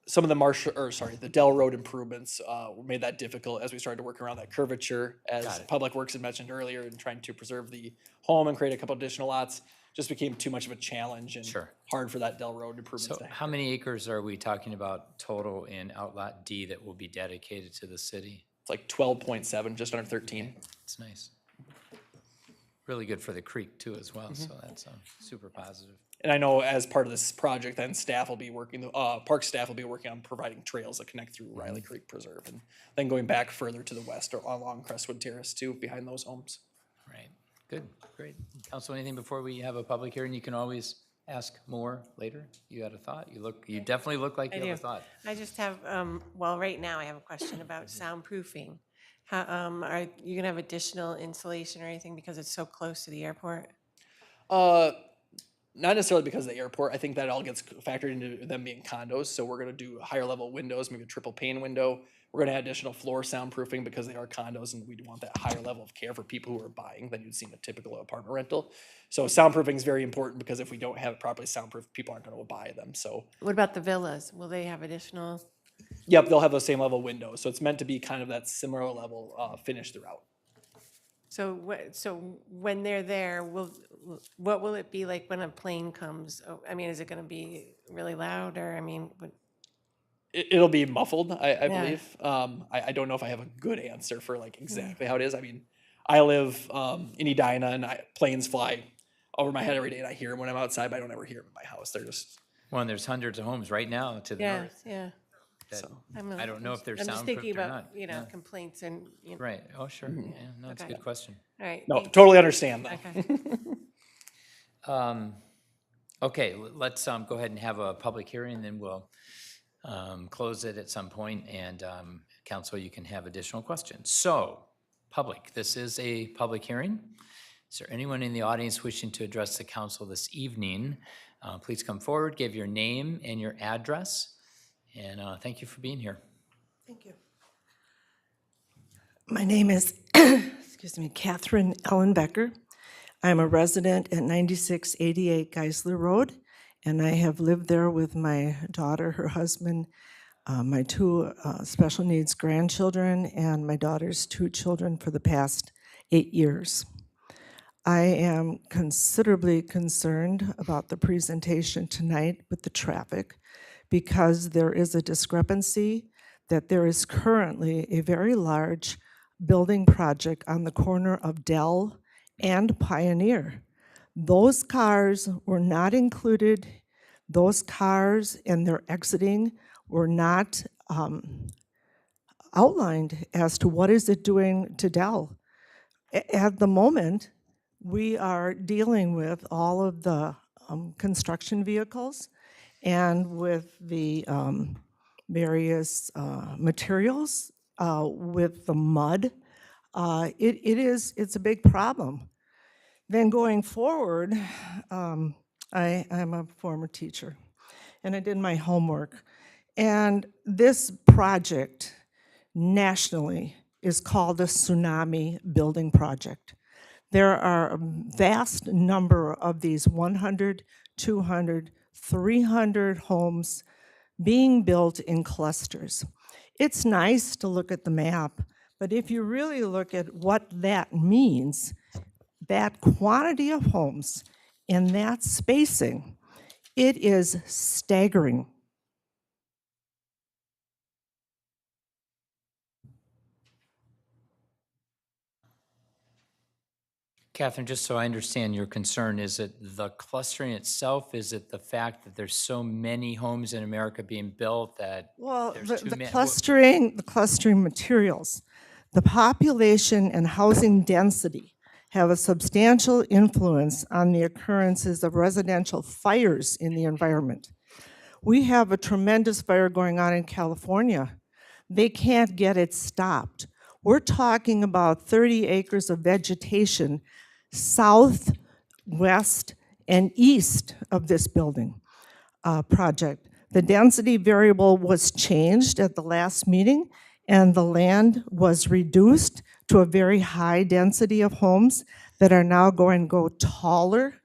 Some of the the Dell Road improvements made that difficult as we started to work around that curvature, as Public Works had mentioned earlier, and trying to preserve the home and create a couple additional lots. Just became too much of a challenge and hard for that Dell Road improvements. So how many acres are we talking about total in Outlot D that will be dedicated to the city? It's like 12.7, just under 13. It's nice. Really good for the creek too as well, so that's super positive. And I know as part of this project, then staff will be working, park staff will be working on providing trails that connect through Riley Creek Preserve, and then going back further to the west or along Crestwood Terrace too, behind those homes. Right, good, great. Council, anything before we have a public hearing? You can always ask more later. You had a thought? You definitely look like you have a thought. I just have, well, right now I have a question about soundproofing. How, are you gonna have additional insulation or anything because it's so close to the airport? Not necessarily because of the airport. I think that all gets factored into them being condos. So we're going to do higher level windows, maybe a triple pane window. We're going to add additional floor soundproofing because they are condos, and we want that higher level of care for people who are buying than you'd see in a typical apartment rental. So soundproofing is very important, because if we don't have it properly soundproofed, people aren't going to buy them. So What about the villas? Will they have additional? yep, they'll have those same level windows. So it's meant to be kind of that similar level finish throughout. So when they're there, what will it be like when a plane comes? Oh, I mean, is it going to be really loud, or I mean, It'll be muffled, I Yeah. believe. I don't know if I have a good answer for like exactly how it is. I mean, I live in Edina, and planes fly over my head every day, and I hear them when I'm outside, but I don't ever hear them in my house. They're just Well, and there's hundreds of homes right now to the north. yeah. that- so. I don't know if they're I'm just thinking soundproofed or about not. complaints and Right, oh, sure, yeah, no, it's a Okay. good question. All right. No, thank- totally understand though. Okay. Okay, let's go ahead and have a public hearing, and then we'll close it at some point, and council, you can have additional questions. So, public, this is a public hearing. Is there anyone in the audience wishing to address the council this evening? Please come forward, give your name and your address, and thank you for being here. Thank you. My name is, excuse me, Catherine Ellen Becker. I'm a resident at 9688 Geisler Road, and I have lived there with my daughter, her husband, my two special needs grandchildren, and my daughter's two children for the past 8 years. I am considerably concerned about the presentation tonight with the traffic, because there is a discrepancy that there is currently a very large building project on the corner of Dell and Pioneer. Those cars were not included those cars and their exiting were not outlined as to what is it doing to Dell. At the moment, we are dealing with all of the construction vehicles and with the various materials, with the mud. It's a big problem. Then going forward, I'm a former teacher, and I did my homework. And this project nationally is called the Tsunami Building Project. There are a vast number of these 100, 200, 300 homes being built in clusters. It's nice to look at the map, but if you really look at what that means, that quantity of homes and that spacing, it is staggering. Catherine, just so I understand your concern, is it the clustering itself? Is it the fact that there's so many homes in America being built that Well, there's too the many? clustering materials, the population and housing density have a substantial influence on the occurrences of residential fires in the environment. We have a tremendous fire going on in California. They can't get it stopped. We're talking about 30 acres of vegetation south, west, and east of this building project. The density variable was changed at the last meeting, and the land was reduced to a very high density of homes that are now going to go taller.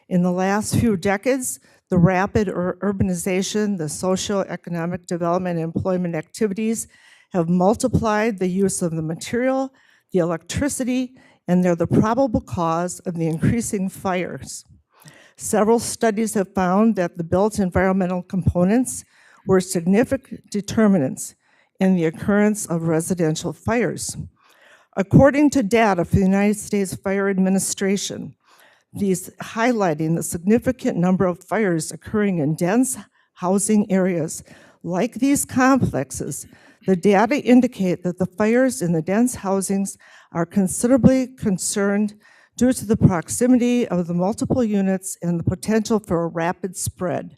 In the last few decades, the rapid urbanization, the socioeconomic development and employment activities have multiplied the use of the material, the electricity, and they're the probable cause of the increasing fires. Several studies have found that the built environmental components were significant determinants in the occurrence of residential fires. According to data for the United States Fire Administration, these highlighting the significant number of fires occurring in dense housing areas like these complexes, the data indicate that the fires in the dense housings are considerably concerned due to the proximity of the multiple units and the potential for a rapid spread.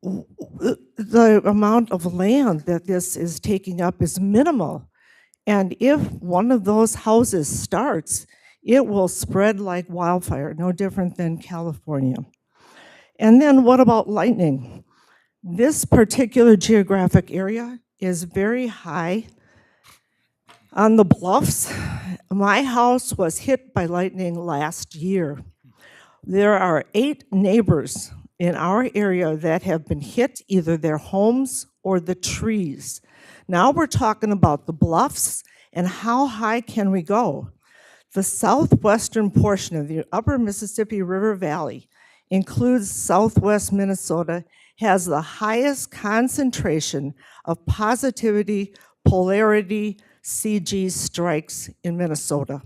The amount of land that this is taking up is minimal, and if one of those houses starts, it will spread like wildfire, no different than California. And then what about lightning? This particular geographic area is very high on the bluffs. My house was hit by lightning last year. There are 8 neighbors in our area that have been hit, either their homes or the trees. Now we're talking about the bluffs and how high can we go? The southwestern portion of the upper Mississippi River Valley includes southwest Minnesota, has the highest concentration of positivity, polarity, CG strikes in Minnesota.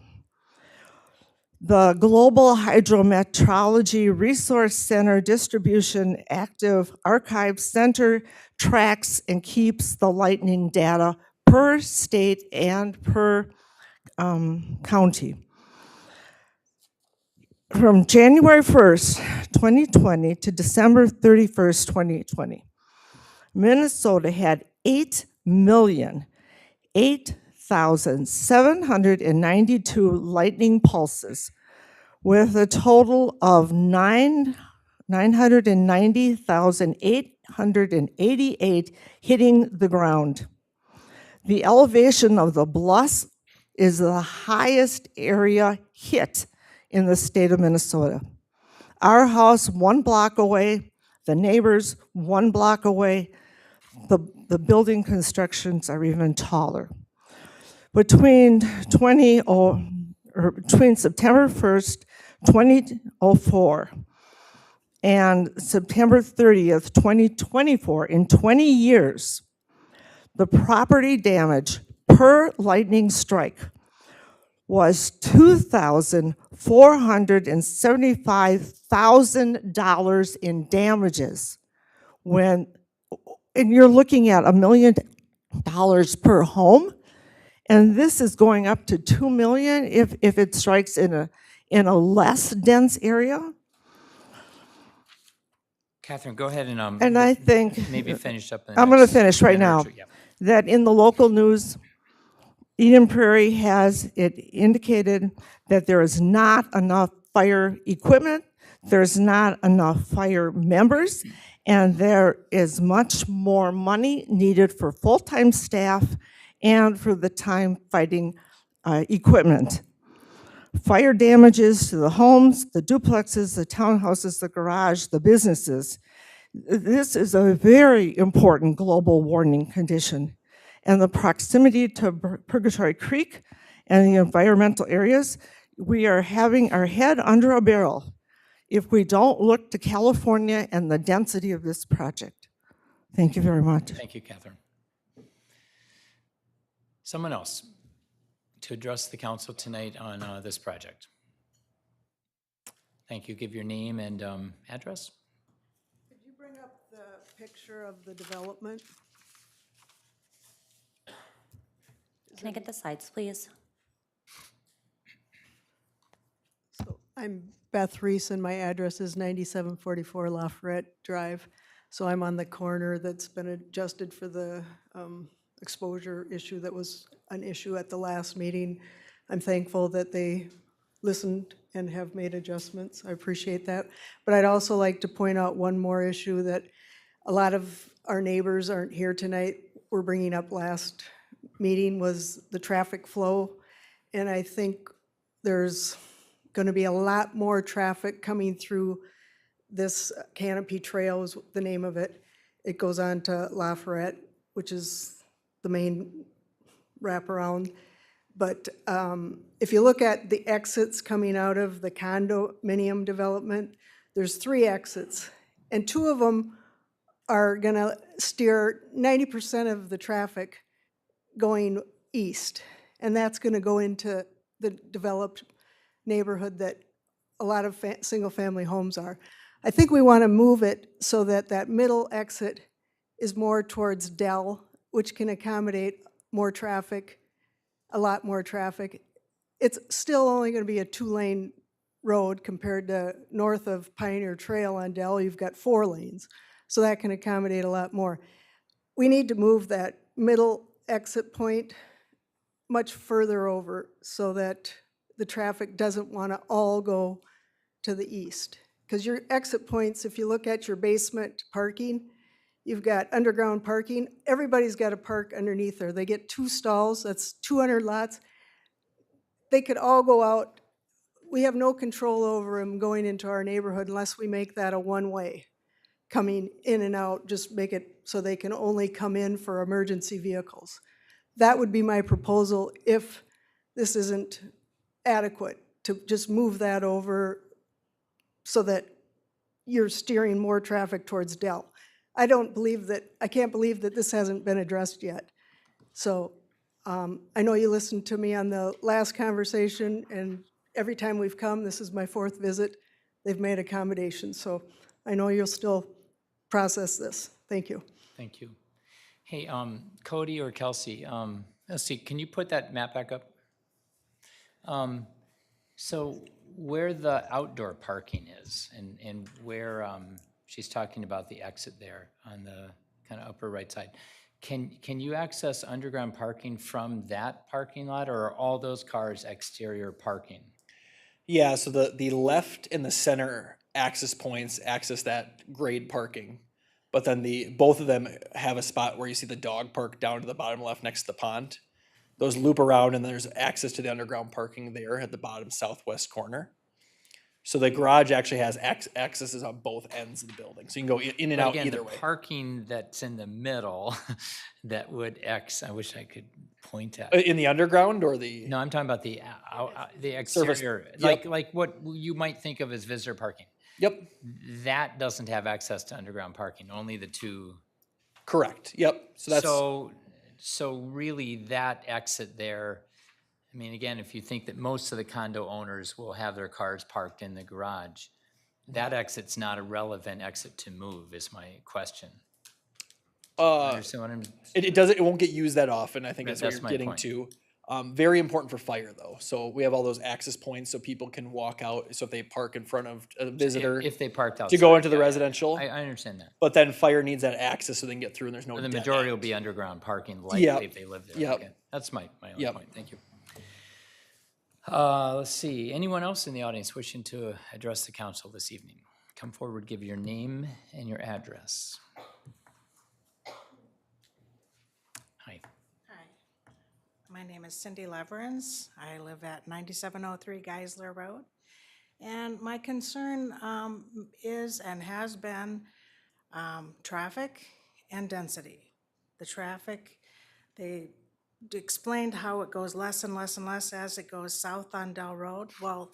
The Global Hydrometeorology Resource Center Distribution Active Archive Center tracks and keeps the lightning data per state and per county. From January 1st, 2020 to December 31st, 2020, Minnesota had 8,792 lightning pulses with a total of 990,888 hitting the ground. The elevation of the bluffs is the highest area hit in the state of Minnesota. Our house 1 block away, the neighbors 1 block away, the building constructions are even taller. Between September 1st, 2004 and September 30th, 2024, in 20 years, the property damage per lightning strike was $2,475,000 in damages. And you're looking at $1 million per home, and this is going up to $2 million if it strikes in a less dense area. Catherine, go ahead and And I think maybe finish up. I'm going to finish right now. That in the local news, Eden Prairie has it indicated that there is not enough fire equipment, there's not enough fire members, and there is much more money needed for full-time staff and for the time fighting equipment. Fire damages to the homes, the duplexes, the townhouses, the garage, the businesses. This is a very important global warning condition. And the proximity to Purgatory Creek and the environmental areas, we are having our head under a barrel if we don't look to California and the density of this project. Thank you very much. Thank you, Catherine. Someone else to address the council tonight on this project. Thank you. Give your name and address. Could you bring up the picture of the development? Can I get the slides, please? So I'm Beth Reese, and my address is 9744 Lafayette Drive. So I'm on the corner that's been adjusted for the exposure issue that was an issue at the last meeting. I'm thankful that they listened and have made adjustments. I appreciate that. But I'd also like to point out one more issue that a lot of our neighbors aren't here tonight. We're bringing up last meeting was the traffic flow. And I think there's going to be a lot more traffic coming through this Canopy Trail is the name of it. It goes on to Lafayette, which is the main wraparound. But if you look at the exits coming out of the condominium development, there's 3 exits, and 2 of them are gonna steer 90% of the traffic going east, and that's gonna go into the developed neighborhood that a lot of single-family homes are. I think we wanna move it so that that middle exit is more towards Dell, which can accommodate more traffic, a lot more traffic. It's still only going to be a 2-lane road compared to north of Pioneer Trail on Dell, you've got 4 lanes. So that can accommodate a lot more. We need to move that middle exit point much further over so that the traffic doesn't want to all go to the east. Because your exit points, if you look at your basement parking, you've got underground parking. Everybody's got to park underneath there. They get 2 stalls, that's 200 lots. They could all go out. We have no control over them going into our neighborhood unless we make that a one-way coming in and out, just make it so they can only come in for emergency vehicles. That would be my proposal if this isn't adequate, to just move that over so that you're steering more traffic towards Dell. I can't believe that this hasn't been addressed yet. So I know you listened to me on the last conversation, and every time we've come, this is my 4th visit, they've made accommodations. So I know you'll still process this. Thank you. Thank you. Hey, Cody or Kelsey, let's see, can you put that map back up? So where the outdoor parking is and where she's talking about the exit there on the kind of upper right side. Can you access underground parking from that parking lot, or are all those cars exterior parking? Yeah, so the left and the center access points access that grade parking. But then both of them have a spot where you see the dog park down to the bottom left next to the pond. Those loop around, and there's access to the underground parking there at the bottom southwest corner. So the garage actually has accesses on both ends of the building. So you can go in and out either way. The parking that's in the middle that would I wish I could point at. In the underground or the? No, I'm talking about the exterior, like what you might think of as visitor parking. Yep. That doesn't have access to underground parking, only the 2. Correct, yep. So that's. So really that exit there, I mean, again, if you think that most of the condo owners will have their cars parked in the garage, that exit's not a relevant exit to move, is my question. Understand what I'm? It doesn't, it won't get used that often. I think Right, that's what that's you're my getting point. to. Very important for fire though. So we have all those access points so people can walk out. So if they park in front of a visitor If they parked outside. to go into the yeah, yeah, yeah. residential, I understand that. but then fire needs that access so they can get through and there's no The dead majority will end. be underground parking Yep. likely if they live there. Yep. Okay. That's my only Yep. point. Thank you. Let's see. Anyone else in the audience wishing to address the council this evening? Come forward, give your name and your address. Hi. Hi, my name is Cindy Leverins. I live at 9703 Geisler Road. And my concern is and has been traffic and density. The traffic, they explained how it goes less and less and less as it goes south on Dell Road. Well,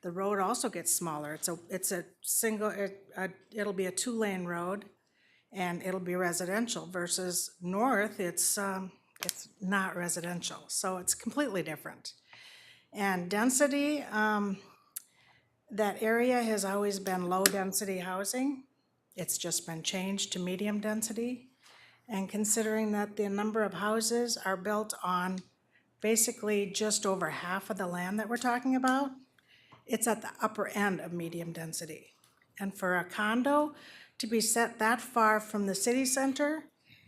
the road also gets smaller. It's a single, it'll be a 2-lane road and it'll be residential versus north, it's not residential. So it's completely different. And density, that area has always been low-density housing. It's just been changed to medium density. And considering that the number of houses are built on basically just over half of the land that we're talking about, it's at the upper end of medium density. And for a condo to be set that far from the city center,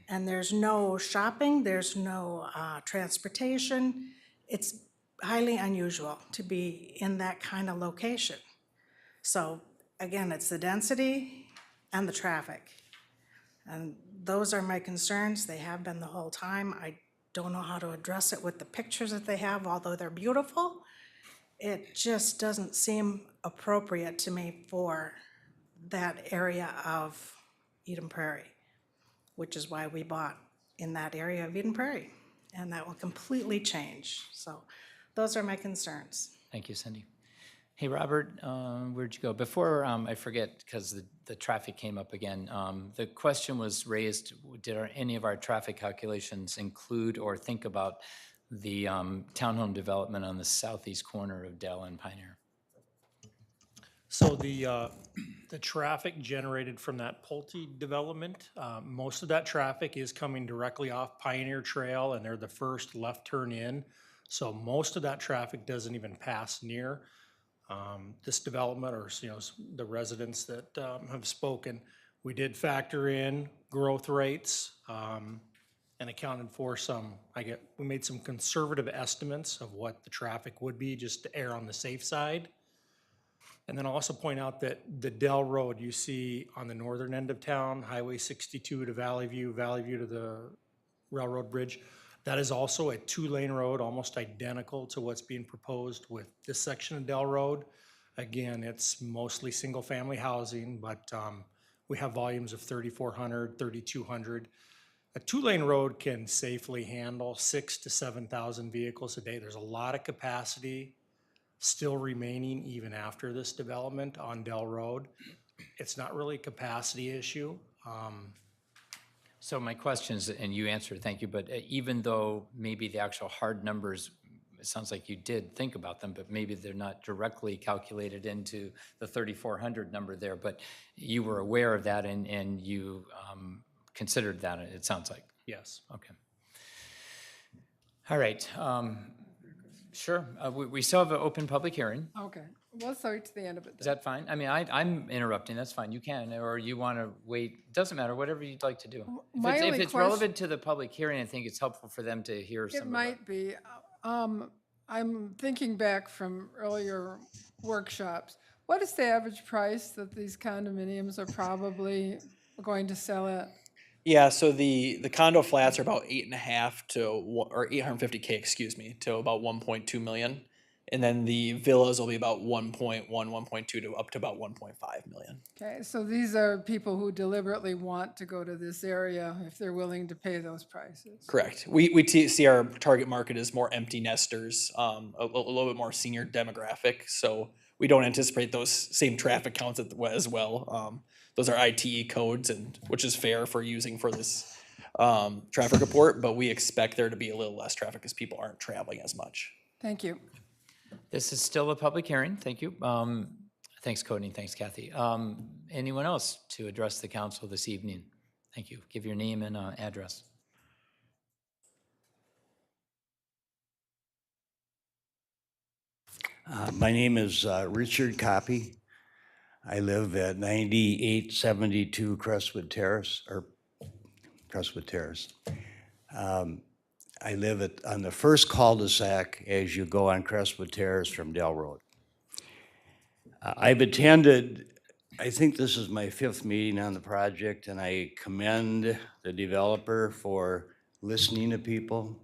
and there's no shopping, there's no transportation, it's highly unusual to be in that kind of location. So again, it's the density and the traffic. And those are my concerns. They have been the whole time. I don't know how to address it with the pictures that they have, although they're beautiful. It just doesn't seem appropriate to me for that area of Eden Prairie, which is why we bought in that area of Eden Prairie. And that will completely change. So those are my concerns. Thank you, Cindy. Hey, Robert, where'd you go? Before I forget, because the traffic came up again, the question was raised, did any of our traffic calculations include or think about the townhome development on the southeast corner of Dell and Pioneer? So the traffic generated from that Pulte development, most of that traffic is coming directly off Pioneer Trail, and they're the first left turn in. So most of that traffic doesn't even pass near this development, or the residents that have spoken. We did factor in growth rates and accounted for we made some conservative estimates of what the traffic would be, just to err on the safe side. And then I'll also point out that the Dell Road you see on the northern end of town, Highway 62 to Valley View to the Railroad Bridge, that is also a 2-lane road, almost identical to what's being proposed with this section of Dell Road. Again, it's mostly single-family housing, but we have volumes of 3,400, 3,200. A 2-lane road can safely handle 6,000 to 7,000 vehicles a day. There's a lot of capacity still remaining even after this development on Dell Road. It's not really a capacity issue. So my question is, and you answered, thank you, but even though maybe the actual hard numbers, it sounds like you did think about them, but maybe they're not directly calculated into the 3,400 number there, but you were aware of that and you considered that, it sounds like. Yes. Okay. All right. Sure. We still have an open public hearing. Okay, we'll start to the end of it Is then. that fine? I mean, I'm interrupting, that's fine, you can, or you want to wait, doesn't matter, whatever you'd like to do. My If only it's relevant to the public hearing, I think it's helpful for them to hear some It of it. might be. I'm thinking back from earlier workshops. What is the average price that these condominiums are probably going to sell at? Yeah, so the condo flats are about 8.5 to or 850K, excuse me, to about 1.2 million, and then the villas will be about 1.1, 1.2 to up to about 1.5 million. Okay, so these are people who deliberately want to go to this area if they're willing to pay those prices. Correct. We see our target market as more empty nesters, a little bit more senior demographic. So we don't anticipate those same traffic counts as well. Those are ITE codes, and which is fair for using for this traffic report. But we expect there to be a little less traffic because people aren't traveling as much. Thank you. This is still a public hearing. Thank you. Thanks, Cody, and thanks, Kathy. Anyone else to address the council this evening? Thank you. Give your name and address. My name is Richard Copy. I live at 9872 Crestwood Terrace. I live on the first cul-de-sac as you go on Crestwood Terrace from Dell Road. I've attended, I think this is my 5th meeting on the project, and I commend the developer for listening to people.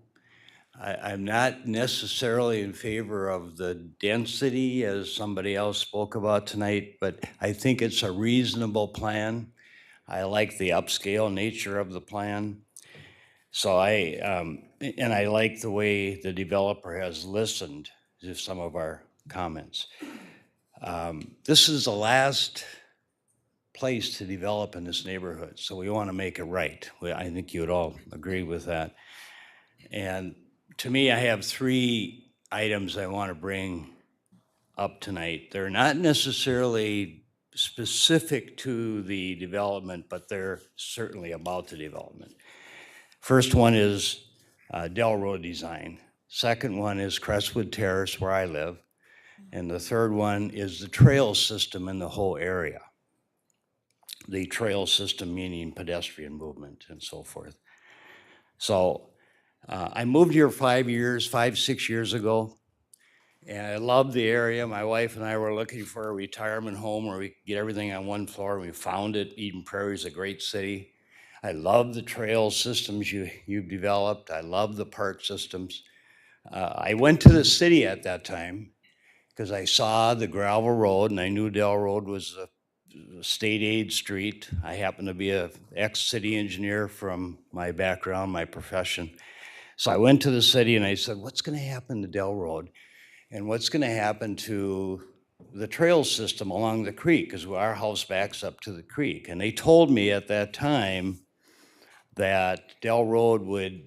I'm not necessarily in favor of the density, as somebody else spoke about tonight, but I think it's a reasonable plan. I like the upscale nature of the plan. So and I like the way the developer has listened to some of our comments. This is the last place to develop in this neighborhood, so we want to make it right. I think you would all agree with that. And to me, I have 3 items I want to bring up tonight. They're not necessarily specific to the development, but they're certainly about the development. First one is Dell Road design. Second one is Crestwood Terrace, where I live. And the third one is the trail system in the whole area. The trail system meaning pedestrian movement and so forth. So I moved here 5, 6 years ago, and I loved the area. My wife and I were looking for a retirement home where we could get everything on one floor, and we found it. Eden Prairie is a great city. I love the trail systems you've developed. I love the park systems. I went to the city at that time because I saw the gravel road, and I knew Dell Road was a state aid street. I happen to be an ex-city engineer from my background, my profession. So I went to the city and I said, what's going to happen to Dell Road? And what's going to happen to the trail system along the creek? Because our house backs up to the creek. And they told me at that time that Dell Road would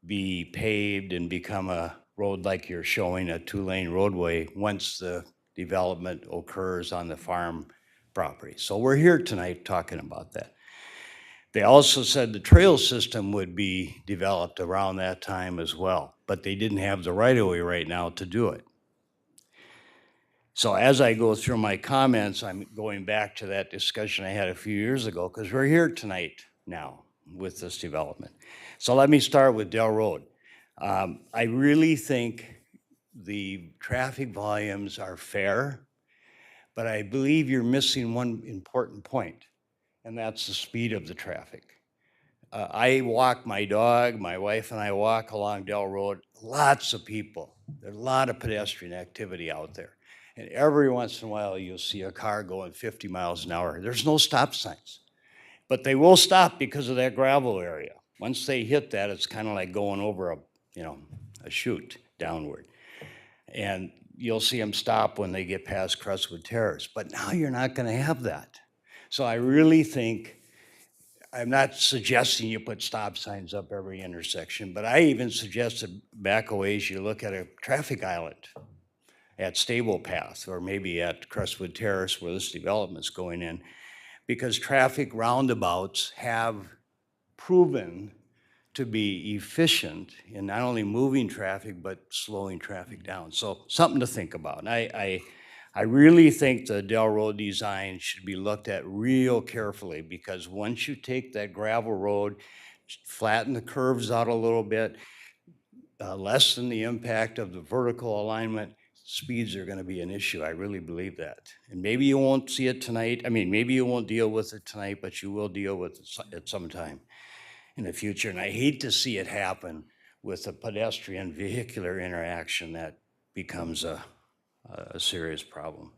be paved and become a road like you're showing, a 2-lane roadway, once the development occurs on the farm property. So we're here tonight talking about that. They also said the trail system would be developed around that time as well, but they didn't have the right-of-way right now to do it. So as I go through my comments, I'm going back to that discussion I had a few years ago, because we're here tonight now with this development. So let me start with Dell Road. I really think the traffic volumes are fair, but I believe you're missing one important point, and that's the speed of the traffic. I walk my dog, my wife and I walk along Dell Road, lots of people. There's a lot of pedestrian activity out there. And every once in a while, you'll see a car going 50 miles an hour. There's no stop signs, but they will stop because of that gravel area. Once they hit that, it's kind of like going over a chute downward. And you'll see them stop when they get past Crestwood Terrace. But now you're not going to have that. So I really think, I'm not suggesting you put stop signs up every intersection, but I even suggested back a ways you look at a traffic island at Stable Path, or maybe at Crestwood Terrace where this development's going in, because traffic roundabouts have proven to be efficient in not only moving traffic, but slowing traffic down. So something to think about. And I really think the Dell Road design should be looked at real carefully, because once you take that gravel road, flatten the curves out a little bit, lessen the impact of the vertical alignment, speeds are going to be an issue. I really believe that. And maybe you won't see it tonight. I mean, maybe you won't deal with it tonight, but you will deal with it at some time in the future. And I hate to see it happen with a pedestrian vehicular interaction that becomes a serious problem.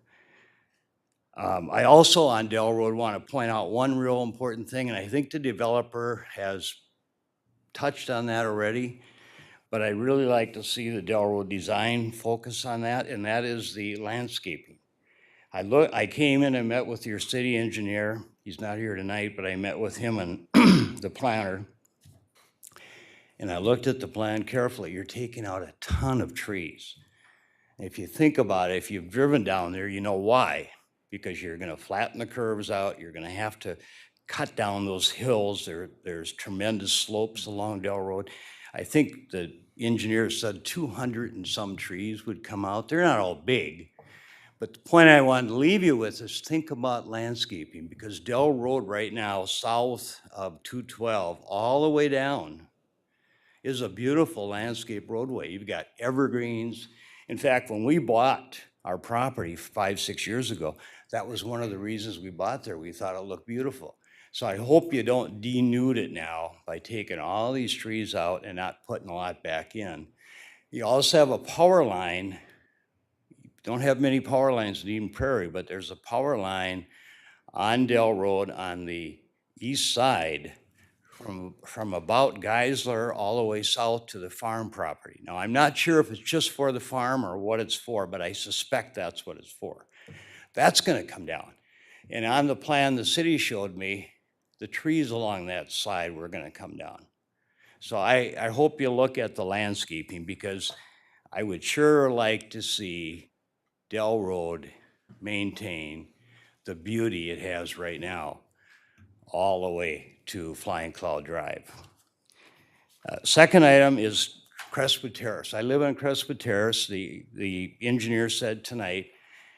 I also on Dell Road want to point out one real important thing, and I think the developer has touched on that already, but I'd really like to see the Dell Road design focus on that, and that is the landscaping. I came in and met with your city engineer. He's not here tonight, but I met with him and the planner. And I looked at the plan carefully. You're taking out a ton of trees. If you think about it, if you've driven down there, you know why. Because you're gonna flatten the curves out, you're gonna have to cut down those hills. There's tremendous slopes along Dell Road. I think the engineer said 200 and some trees would come out. They're not all big. But the point I wanted to leave you with is think about landscaping, because Dell Road right now, south of 212, all the way down, is a beautiful landscape roadway. You've got evergreens. In fact, when we bought our property 5, 6 years ago, that was one of the reasons we bought there. We thought it looked beautiful. So I hope you don't denude it now by taking all these trees out and not putting a lot back in. You also have a power line. Don't have many power lines in Eden Prairie, but there's a power line on Dell Road on the east side from about Geisler all the way south to the farm property. Now, I'm not sure if it's just for the farm or what it's for, but I suspect that's what it's for. That's gonna come down. And on the plan the city showed me, the trees along that side were gonna come down. So I hope you look at the landscaping, because I would sure like to see Dell Road maintain the beauty it has right now all the way to Flying Cloud Drive. Second item is Crestwood Terrace. I live on Crestwood Terrace. The engineer said tonight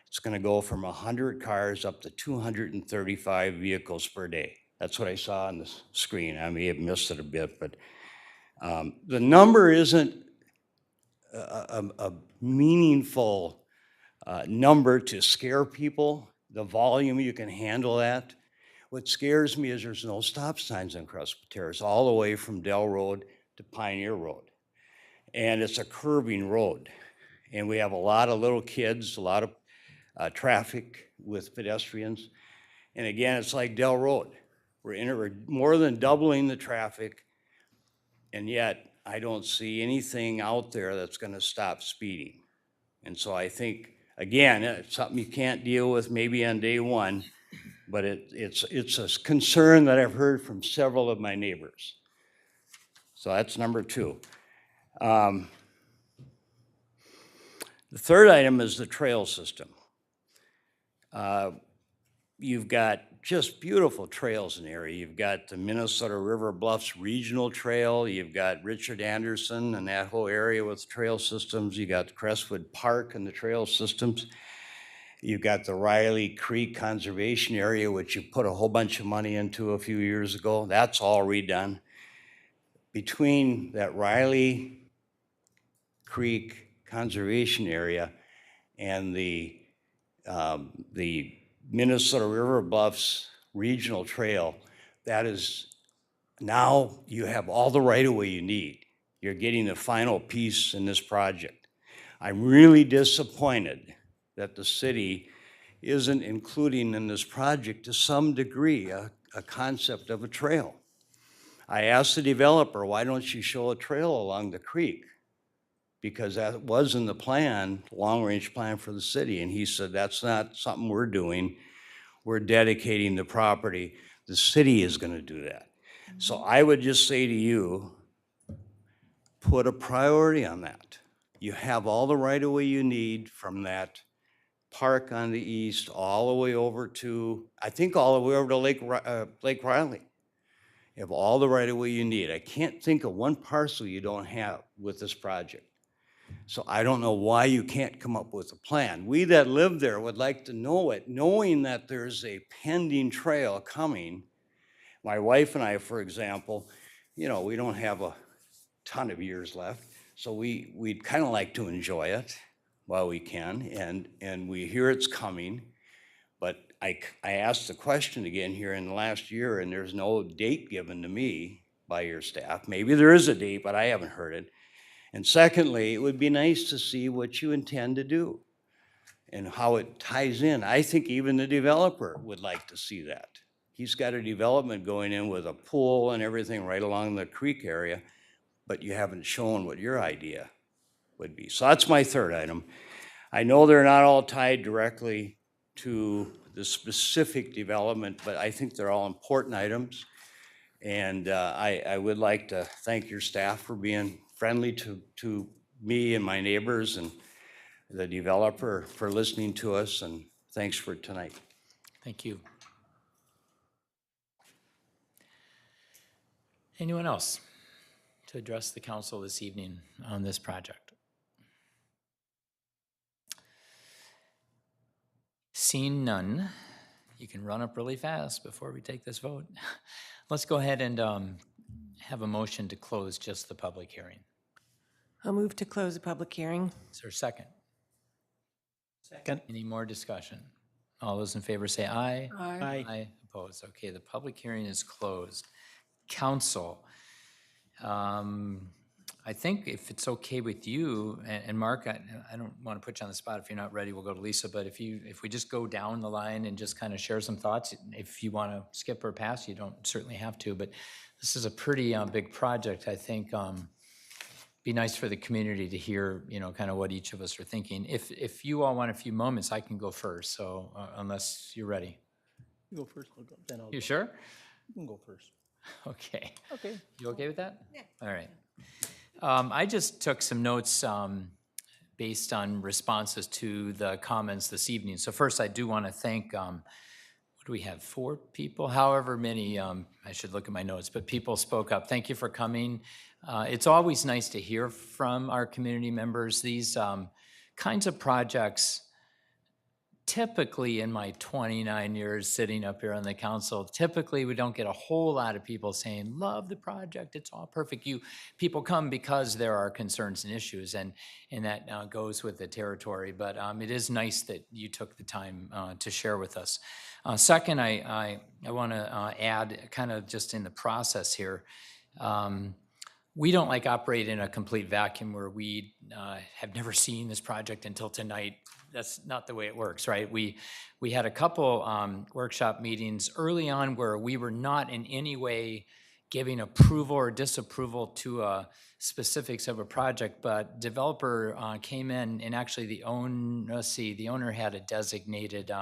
it's gonna go from 100 cars up to 235 vehicles per day. That's what I saw on the screen. I may have missed it a bit, but the number isn't a meaningful number to scare people. The volume, you can handle that. What scares me is there's no stop signs on Crestwood Terrace all the way from Dell Road to Pioneer Road. And it's a curving road. And we have a lot of little kids, a lot of traffic with pedestrians. And again, it's like Dell Road. We're more than doubling the traffic, and yet I don't see anything out there that's gonna stop speeding. And so I think, again, it's something you can't deal with maybe on day one, but it's a concern that I've heard from several of my neighbors. So that's number 2. The third item is the trail system. You've got just beautiful trails in the area. You've got the Minnesota River Bluffs Regional Trail. You've got Richard Anderson and that whole area with trail systems. You got Crestwood Park and the trail systems. You've got the Riley Creek Conservation Area, which you put a whole bunch of money into a few years ago. That's all redone. Between that Riley Creek Conservation Area and the Minnesota River Bluffs Regional Trail, that is, now you have all the right-of-way you need. You're getting the final piece in this project. I'm really disappointed that the city isn't including in this project to some degree a concept of a trail. I asked the developer, why don't you show a trail along the creek? Because that was in the plan, long-range plan for the city, and he said, that's not something we're doing. We're dedicating the property. The city is gonna do that. So I would just say to you, put a priority on that. You have all the right-of-way you need from that park on the east, all the way over to, I think all the way over to Lake Riley. You have all the right-of-way you need. I can't think of one parcel you don't have with this project. So I don't know why you can't come up with a plan. We that live there would like to know it, knowing that there's a pending trail coming. My wife and I, for example, you know, we don't have a ton of years left, so we'd kind of like to enjoy it while we can, and we hear it's coming, but I asked the question again here in the last year, and there's no date given to me by your staff. Maybe there is a date, but I haven't heard it. And secondly, it would be nice to see what you intend to do and how it ties in. I think even the developer would like to see that. He's got a development going in with a pool and everything right along the creek area, but you haven't shown what your idea would be. So that's my third item. I know they're not all tied directly to the specific development, but I think they're all important items. And I would like to thank your staff for being friendly to me and my neighbors and the developer for listening to us, and thanks for tonight. Thank you. Anyone else to address the council this evening on this project? Seeing none, you can run up really fast before we take this vote. Let's go ahead and have a motion to close just the public hearing. I'll move to close the public hearing. Is there a second? Second. Any more discussion? All those in favor say aye. Aye. Aye, opposed. Okay, the public hearing is closed. Council, I think if it's okay with you, and Mark, I don't want to put you on the spot. If you're not ready, we'll go to Lisa, but if we just go down the line and just kind of share some thoughts, if you want to skip or pass, you don't certainly have to, but this is a pretty big project. I think be nice for the community to hear, kind of what each of us are thinking. If you all want a few moments, I can go first, so unless you're ready. You go first, I'll go, then I'll You go. sure? You can go first. Okay. Okay. You okay with that? Yeah. All right. I just took some notes based on responses to the comments this evening. So first, I do want to thank, what do we have, 4 people? However many, I should look at my notes, but people spoke up. Thank you for coming. It's always nice to hear from our community members. These kinds of projects, typically in my 29 years sitting up here on the council, typically we don't get a whole lot of people saying, love the project, it's all perfect. People come because there are concerns and issues, and that goes with the territory. But it is nice that you took the time to share with us. Second, I want to add, kind of just in the process here, we don't like operate in a complete vacuum where we have never seen this project until tonight. That's not the way it works, right? We had a couple workshop meetings early on where we were not in any way giving approval or disapproval to specifics of a project, but developer came in, and actually the owner had a designated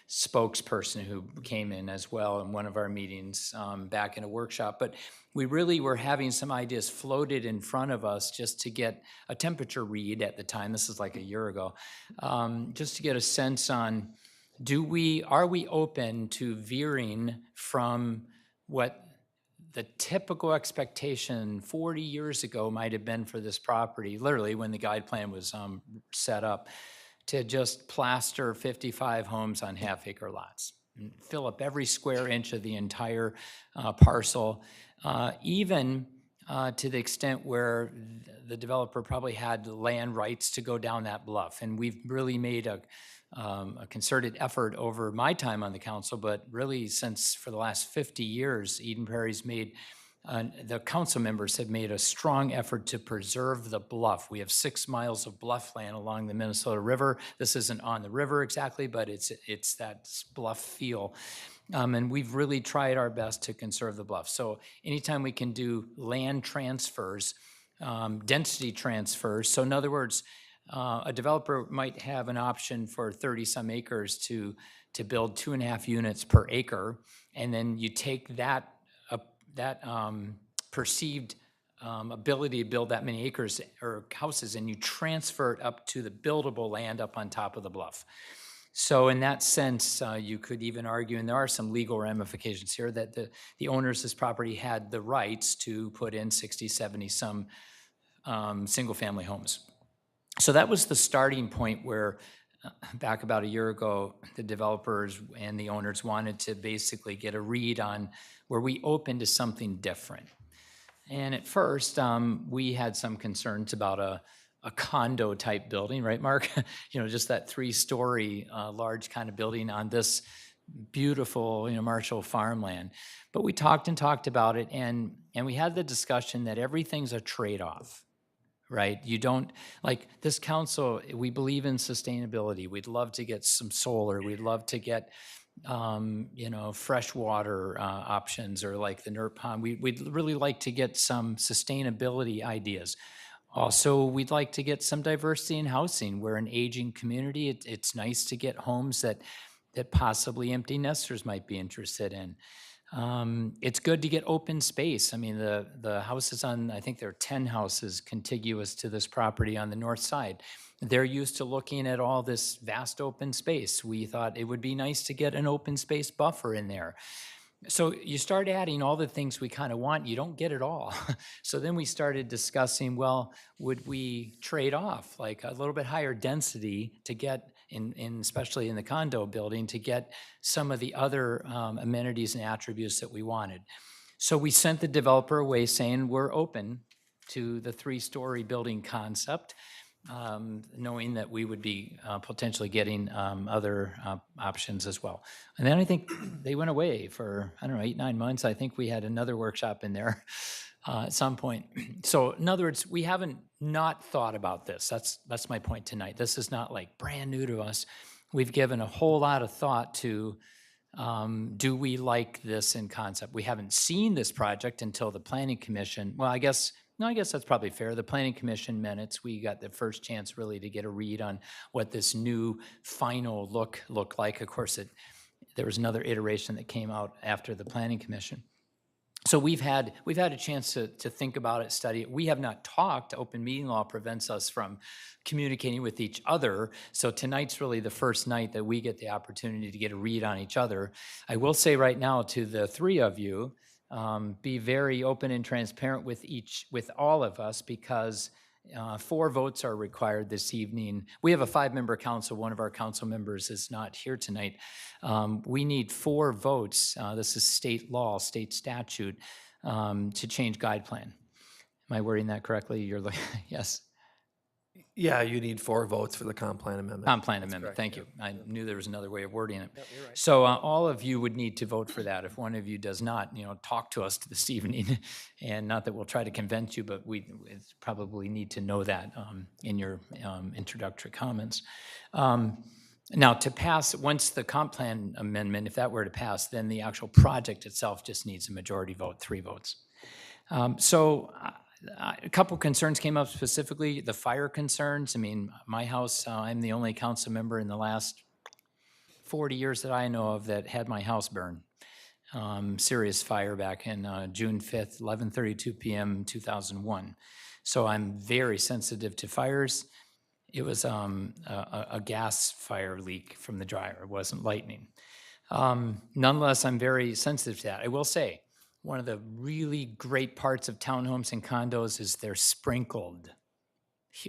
spokesperson who came in as well in one of our meetings back in a workshop. But we really were having some ideas floated in front of us just to get a temperature read at the time. This is like a year ago, just to get a sense on, are we open to veering from what the typical expectation 40 years ago might have been for this property, literally when the guide plan was set up, to just plaster 55 homes on half-acre lots, and fill up every square inch of the entire parcel, even to the extent where the developer probably had land rights to go down that bluff. And we've really made a concerted effort over my time on the council, but really since for the last 50 years, Eden Prairie's made the council members have made a strong effort to preserve the bluff. We have 6 miles of bluff land along the Minnesota River. This isn't on the river exactly, but it's that bluff feel. And we've really tried our best to conserve the bluff. So anytime we can do land transfers, density transfers, so in other words, a developer might have an option for 30-some acres to build 2.5 units per acre, and then you take that perceived ability to build that many acres or houses, and you transfer it up to the buildable land up on top of the bluff. So in that sense, you could even argue, and there are some legal ramifications here, that the owners of this property had the rights to put in 60, 70 some single-family homes. So that was the starting point where back about a year ago, the developers and the owners wanted to basically get a read on, were we open to something different? And at first, we had some concerns about a condo type building, right, Mark? Just that 3-story large kind of building on this beautiful, Marshall farmland. But we talked and talked about it, and we had the discussion that everything's a trade-off. Right? You don't, like this council, we believe in sustainability. We'd love to get some solar. We'd love to get, freshwater options, or like the NERP pond. We'd really like to get some sustainability ideas. Also, we'd like to get some diversity in housing. We're an aging community. It's nice to get homes that possibly empty nesters might be interested in. It's good to get open space. I mean, the houses on, I think there are 10 houses contiguous to this property on the north side. They're used to looking at all this vast open space. We thought it would be nice to get an open space buffer in there. So you start adding all the things we kind of want, you don't get it all. So then we started discussing, well, would we trade off like a little bit higher density to get especially in the condo building, to get some of the other amenities and attributes that we wanted. So we sent the developer away saying we're open to the 3-story building concept, knowing that we would be potentially getting other options as well. And then I think they went away for, I don't know, 8-9 months. I think we had another workshop in there at some point. So in other words, we haven't not thought about this. That's my point tonight. This is not like brand new to us. We've given a whole lot of thought to, do we like this in concept? We haven't seen this project until the Planning Commission. Well, I guess that's probably fair. The Planning Commission minutes, we got the first chance really to get a read on what this new final looked like. Of course, there was another iteration that came out after the Planning Commission. So we've had a chance to think about it, study it. We have not talked. Open meeting law prevents us from communicating with each other. So tonight's really the first night that we get the opportunity to get a read on each other. I will say right now to the three of you, be very open and transparent with all of us, because 4 votes are required this evening. We have a 5-member council. One of our council members is not here tonight. We need 4 votes. This is state law, state statute, to change guide plan. Am I wording that correctly? You're looking, yes. Yeah, you need 4 votes for the comp plan amendment. Comp plan amendment, thank you. I knew there was another way of wording it. So all of you would need to vote for that. If one of you does not, talk to us this evening. And not that we'll try to convince you, but we probably need to know that in your introductory comments. Now, to pass, once the comp plan amendment, if that were to pass, then the actual project itself just needs a majority vote, 3 votes. A couple concerns came up, specifically the fire concerns. I mean, my house, I'm the only council member in the last 40 years that I know of that had my house burn. Serious fire back in June 5th, 11:32 p.m. 2001. So I'm very sensitive to fires. It was a gas fire leak from the dryer. It wasn't lightning. Nonetheless, I'm very sensitive to that. I will say, one of the really great parts of townhomes and condos is they're sprinkled.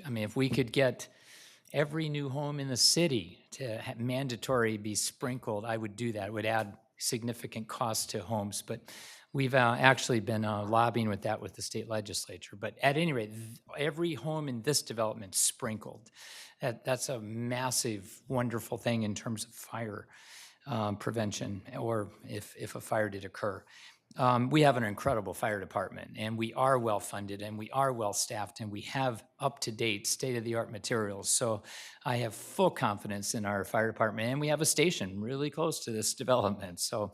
I mean, if we could get every new home in the city to mandatory be sprinkled, I would do that. It would add significant cost to homes, but we've actually been lobbying with that with the state legislature. But at any rate, every home in this development sprinkled. That's a massive, wonderful thing in terms of fire prevention, or if a fire did occur. We have an incredible fire department, and we are well-funded, and we are well-staffed, and we have up-to-date, state-of-the-art materials. So I have full confidence in our fire department, and we have a station really close to this development. So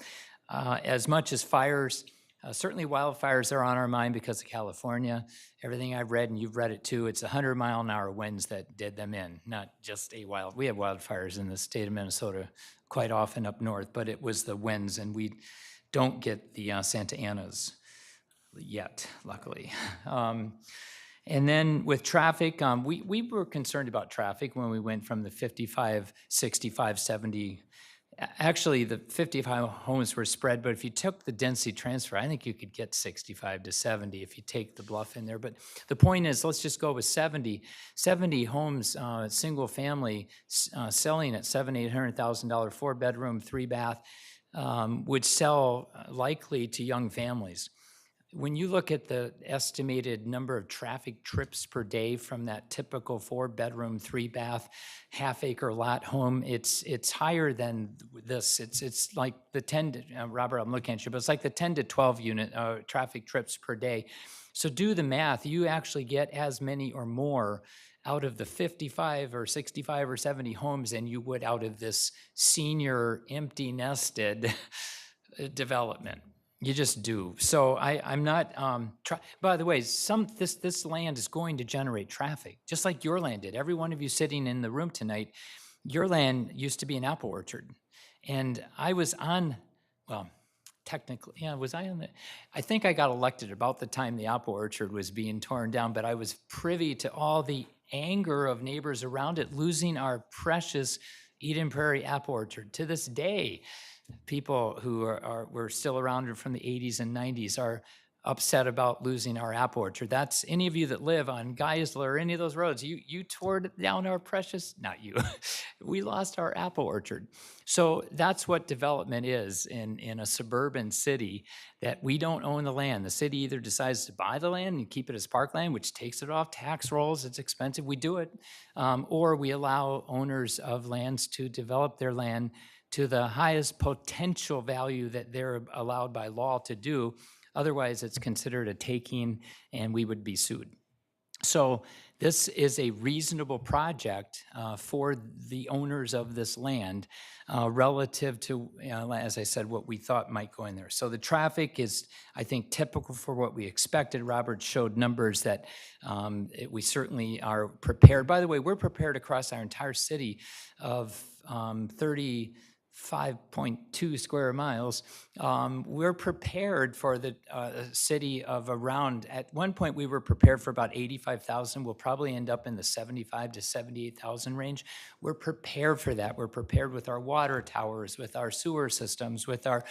as much as fires, certainly wildfires are on our mind because of California. Everything I've read, and you've read it too, it's 100-mile-an-hour winds that did them in, not just we have wildfires in the state of Minnesota quite often up north, but it was the winds, and we don't get the Santa Anas yet, luckily. And then with traffic, we were concerned about traffic when we went from the 55, 65, 70. Actually, the 55 homes were spread, but if you took the density transfer, I think you could get 65 to 70 if you take the bluff in there. But the point is, let's just go with 70. 70 homes, single family, selling at $700,000, $800,000, 4-bedroom, 3-bath, would sell likely to young families. When you look at the estimated number of traffic trips per day from that typical 4-bedroom, 3-bath, half-acre lot home, it's higher than this. It's like the 10 to, Robert, I'm looking at you, but it's like the 10 to 12 unit traffic trips per day. So do the math. You actually get as many or more out of the 55 or 65 or 70 homes than you would out of this senior empty nested development. You just do. So I'm not, by the way, this land is going to generate traffic, just like your land did. Every one of you sitting in the room tonight, your land used to be an apple orchard. And I was on, well, technically, yeah, was I on the, I think I got elected about the time the apple orchard was being torn down, but I was privy to all the anger of neighbors around it, losing our precious Eden Prairie apple orchard. To this day, people who were still around from the 80s and 90s are upset about losing our apple orchard. That's any of you that live on Geisler or any of those roads, you tore down our precious, not you, we lost our apple orchard. So that's what development is in a suburban city, that we don't own the land. The city either decides to buy the land and keep it as parkland, which takes it off tax rolls, it's expensive, we do it, or we allow owners of lands to develop their land to the highest potential value that they're allowed by law to do. Otherwise, it's considered a taking and we would be sued. So this is a reasonable project for the owners of this land relative to, as I said, what we thought might go in there. So the traffic is, I think, typical for what we expected. Robert showed numbers that we certainly are prepared. By the way, we're prepared across our entire city of 35.2 square miles. We're prepared for the city of around, at one point we were prepared for about 85,000. We'll probably end up in the 75 to 78,000 range. We're prepared for that. We're prepared with our water towers, with our sewer systems, with our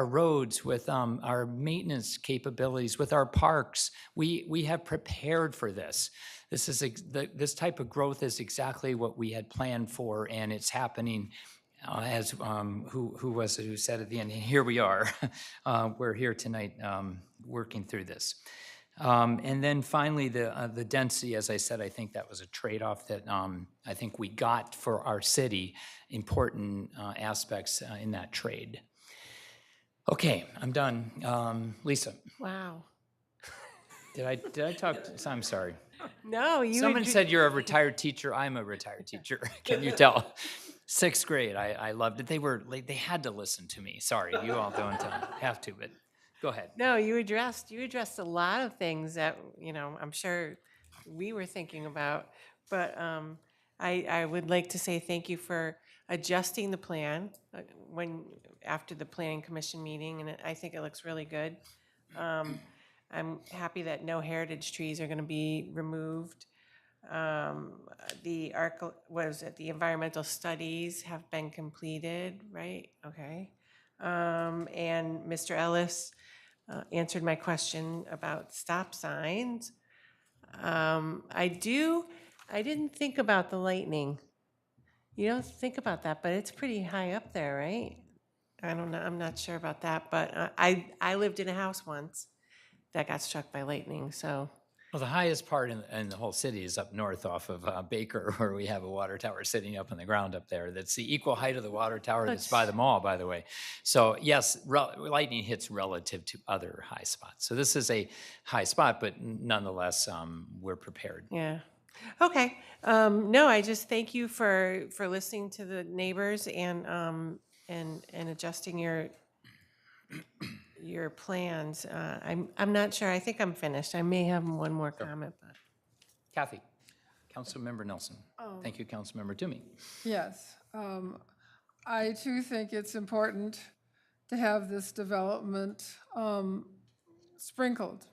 roads, with our maintenance capabilities, with our parks. We have prepared for this. This type of growth is exactly what we had planned for, and it's happening. As who was it who said at the end, and here we are, we're here tonight working through this. And then finally, the density, as I said, I think that was a trade-off that I think we got for our city, important aspects in that trade. Okay, I'm done. Lisa. Wow. Did I talk? I'm sorry. No, you. Someone said you're a retired teacher. I'm a retired teacher. Can you tell? 6th grade, I loved it. They had to listen to me. Sorry, you all don't have to, but go ahead. No, you addressed a lot of things that, I'm sure we were thinking about. But I would like to say thank you for adjusting the plan after the Planning Commission meeting, and I think it looks really good. I'm happy that no heritage trees are going to be removed. The environmental studies have been completed, right? Okay. And Mr. Ellis answered my question about stop signs. I didn't think about the lightning. You don't think about that, but it's pretty high up there, right? I don't know, I'm not sure about that, but I lived in a house once that got struck by lightning, so. Well, the highest part in the whole city is up north off of Baker, where we have a water tower sitting up on the ground up there. That's the equal height of the water tower that's by the mall, by the way. So yes, lightning hits relative to other high spots. So this is a high spot, but nonetheless, we're prepared. Yeah. Okay. No, I just thank you for listening to the neighbors and adjusting your plans. I'm not sure. I think I'm finished. I may have one more comment, but. Kathy, Councilmember Nelson. Thank you, Councilmember Toomey. Yes, I too think it's important to have this development sprinkled.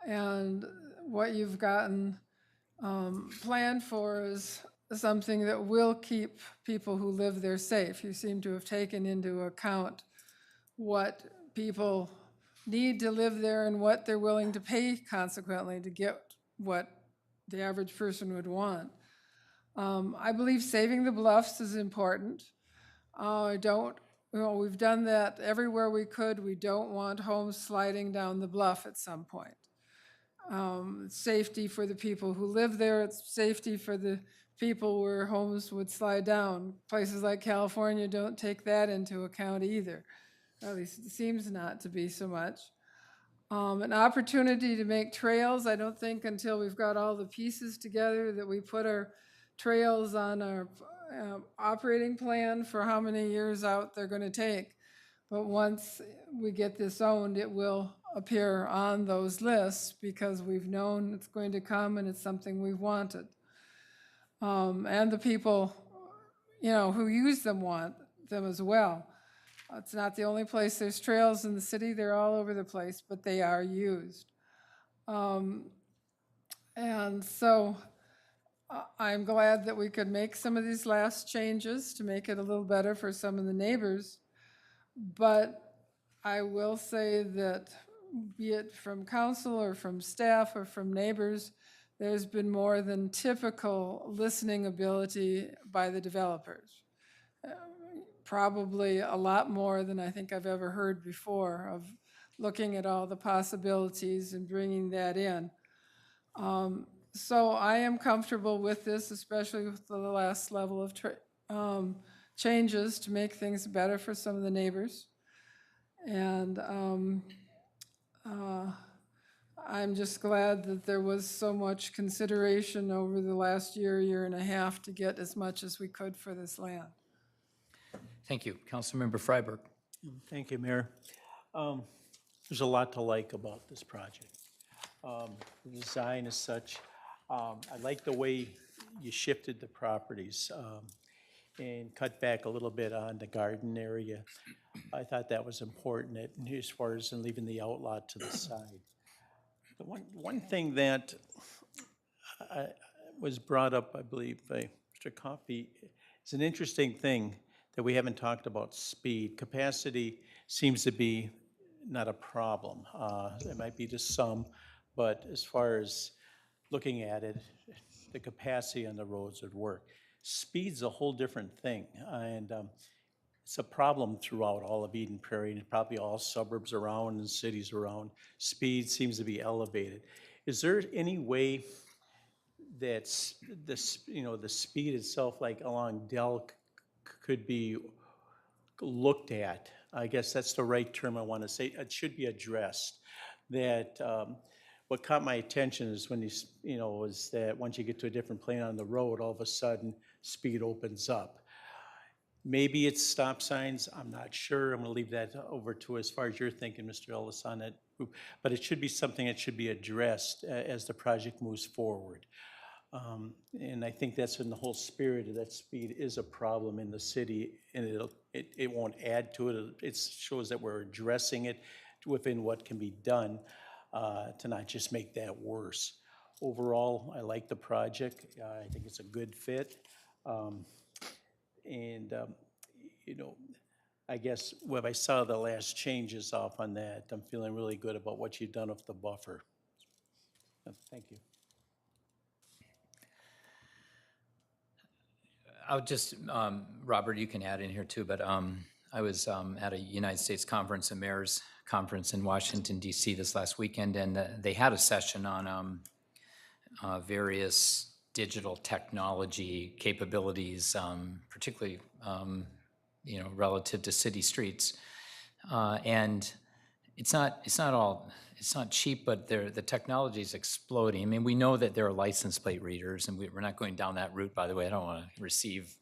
And what you've gotten planned for is something that will keep people who live there safe. You seem to have taken into account what people need to live there and what they're willing to pay consequently to get what the average person would want. I believe saving the bluffs is important. We've done that everywhere we could. We don't want homes sliding down the bluff at some point. It's safety for the people who live there. It's safety for the people where homes would slide down. Places like California don't take that into account either. At least it seems not to be so much. An opportunity to make trails. I don't think until we've got all the pieces together that we put our trails on our operating plan for how many years out they're going to take. But once we get this owned, it will appear on those lists because we've known it's going to come and it's something we've wanted. And the people, who use them want them as well. It's not the only place there's trails in the city, they're all over the place, but they are used. And so I'm glad that we could make some of these last changes to make it a little better for some of the neighbors. But I will say that, be it from council or from staff or from neighbors, there's been more than typical listening ability by the developers. Probably a lot more than I think I've ever heard before, of looking at all the possibilities and bringing that in. So I am comfortable with this, especially with the last level of changes to make things better for some of the neighbors. And I'm just glad that there was so much consideration over the last year and a half to get as much as we could for this land. Thank you. Councilmember Freiberg. Thank you, Mayor. There's a lot to like about this project. The design is such, I like the way you shifted the properties and cut back a little bit on the garden area. I thought that was important as far as leaving the outlot to the side. The one thing that was brought up, I believe, by Mr. Coffey, is an interesting thing that we haven't talked about: speed. Capacity seems to be not a problem. It might be to some, but as far as looking at it, the capacity on the roads would work. Speed's a whole different thing, and it's a problem throughout all of Eden Prairie and probably all suburbs around and cities around. Speed seems to be elevated. Is there any way that the speed itself, like along Dell, could be looked at? I guess that's the right term I want to say. It should be addressed. That what caught my attention is when was that once you get to a different plane on the road, all of a sudden speed opens up. Maybe it's stop signs. I'm not sure. I'm going to leave that over to as far as you're thinking, Mr. Ellis, on it. But it should be something that should be addressed as the project moves forward. And I think that's in the whole spirit of that. Speed is a problem in the city, and it won't add to it. It shows that we're addressing it within what can be done to not just make that worse. Overall, I like the project. I think it's a good fit. I guess when I saw the last changes off on that, I'm feeling really good about what you've done with the buffer. Thank you. I'll just, Robert, you can add in here too, but I was at a United States Conference of Mayors conference in Washington, D.C. this last weekend, and they had a session on various digital technology capabilities, particularly relative to city streets. And it's not cheap, but the technology is exploding. I mean, we know that there are license plate readers, and we're not going down that route, by the way. I don't want to receive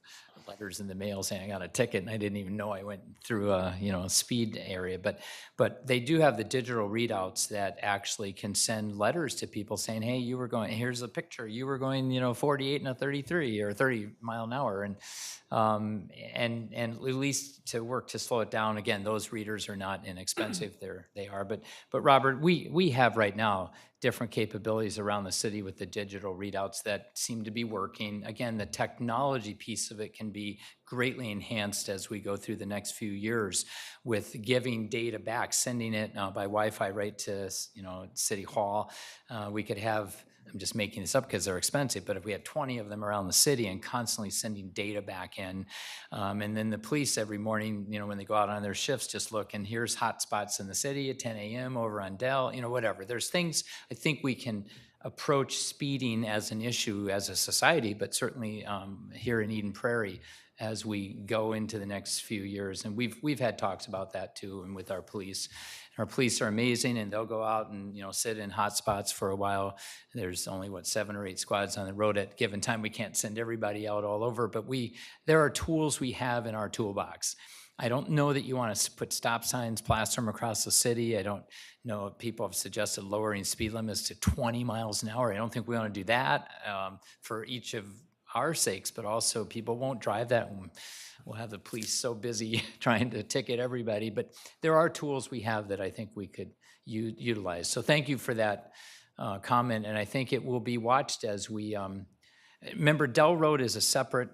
letters in the mail saying I got a ticket and I didn't even know I went through a speed area. But they do have the digital readouts that actually can send letters to people saying, hey, you were going, here's a picture, you were going 48 and a 33 or 30 mile an hour. And at least to work to slow it down. Again, those readers are not inexpensive. They are. But Robert, we have right now different capabilities around the city with the digital readouts that seem to be working. Again, the technology piece of it can be greatly enhanced as we go through the next few years with giving data back, sending it by Wi-Fi right to City Hall. We could have, I'm just making this up because they're expensive, but if we had 20 of them around the city and constantly sending data back in, and then the police every morning, when they go out on their shifts, just look, and here's hot spots in the city at 10 a.m. over on Dell, whatever. There's things I think we can approach speeding as an issue as a society, but certainly here in Eden Prairie as we go into the next few years. And we've had talks about that too, and with our police. Our police are amazing, and they'll go out and sit in hot spots for a while. There's only 7 or 8 squads on the road at a given time. We can't send everybody out all over, but there are tools we have in our toolbox. I don't know that you want to put stop signs, plaster them across the city. I don't know if people have suggested lowering speed limits to 20 miles an hour. I don't think we want to do that for each of our sakes, but also people won't drive that. We'll have the police so busy trying to ticket everybody, but there are tools we have that I think we could utilize. So thank you for that comment, and I think it will be watched as we, remember, Dell Road is a separate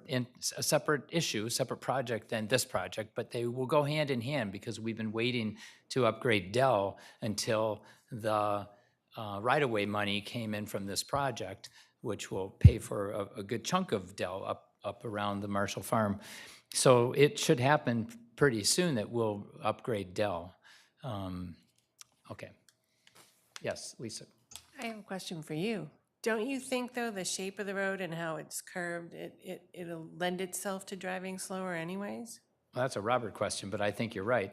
issue, separate project than this project, but they will go hand in hand because we've been waiting to upgrade Dell until the right-of-way money came in from this project, which will pay for a good chunk of Dell up around the Marshall Farm. So it should happen pretty soon that we'll upgrade Dell. Okay. Yes, Lisa. I have a question for you. Don't you think, though, the shape of the road and how it's curved, it'll lend itself to driving slower anyways? Well, that's a Robert question, but I think you're right.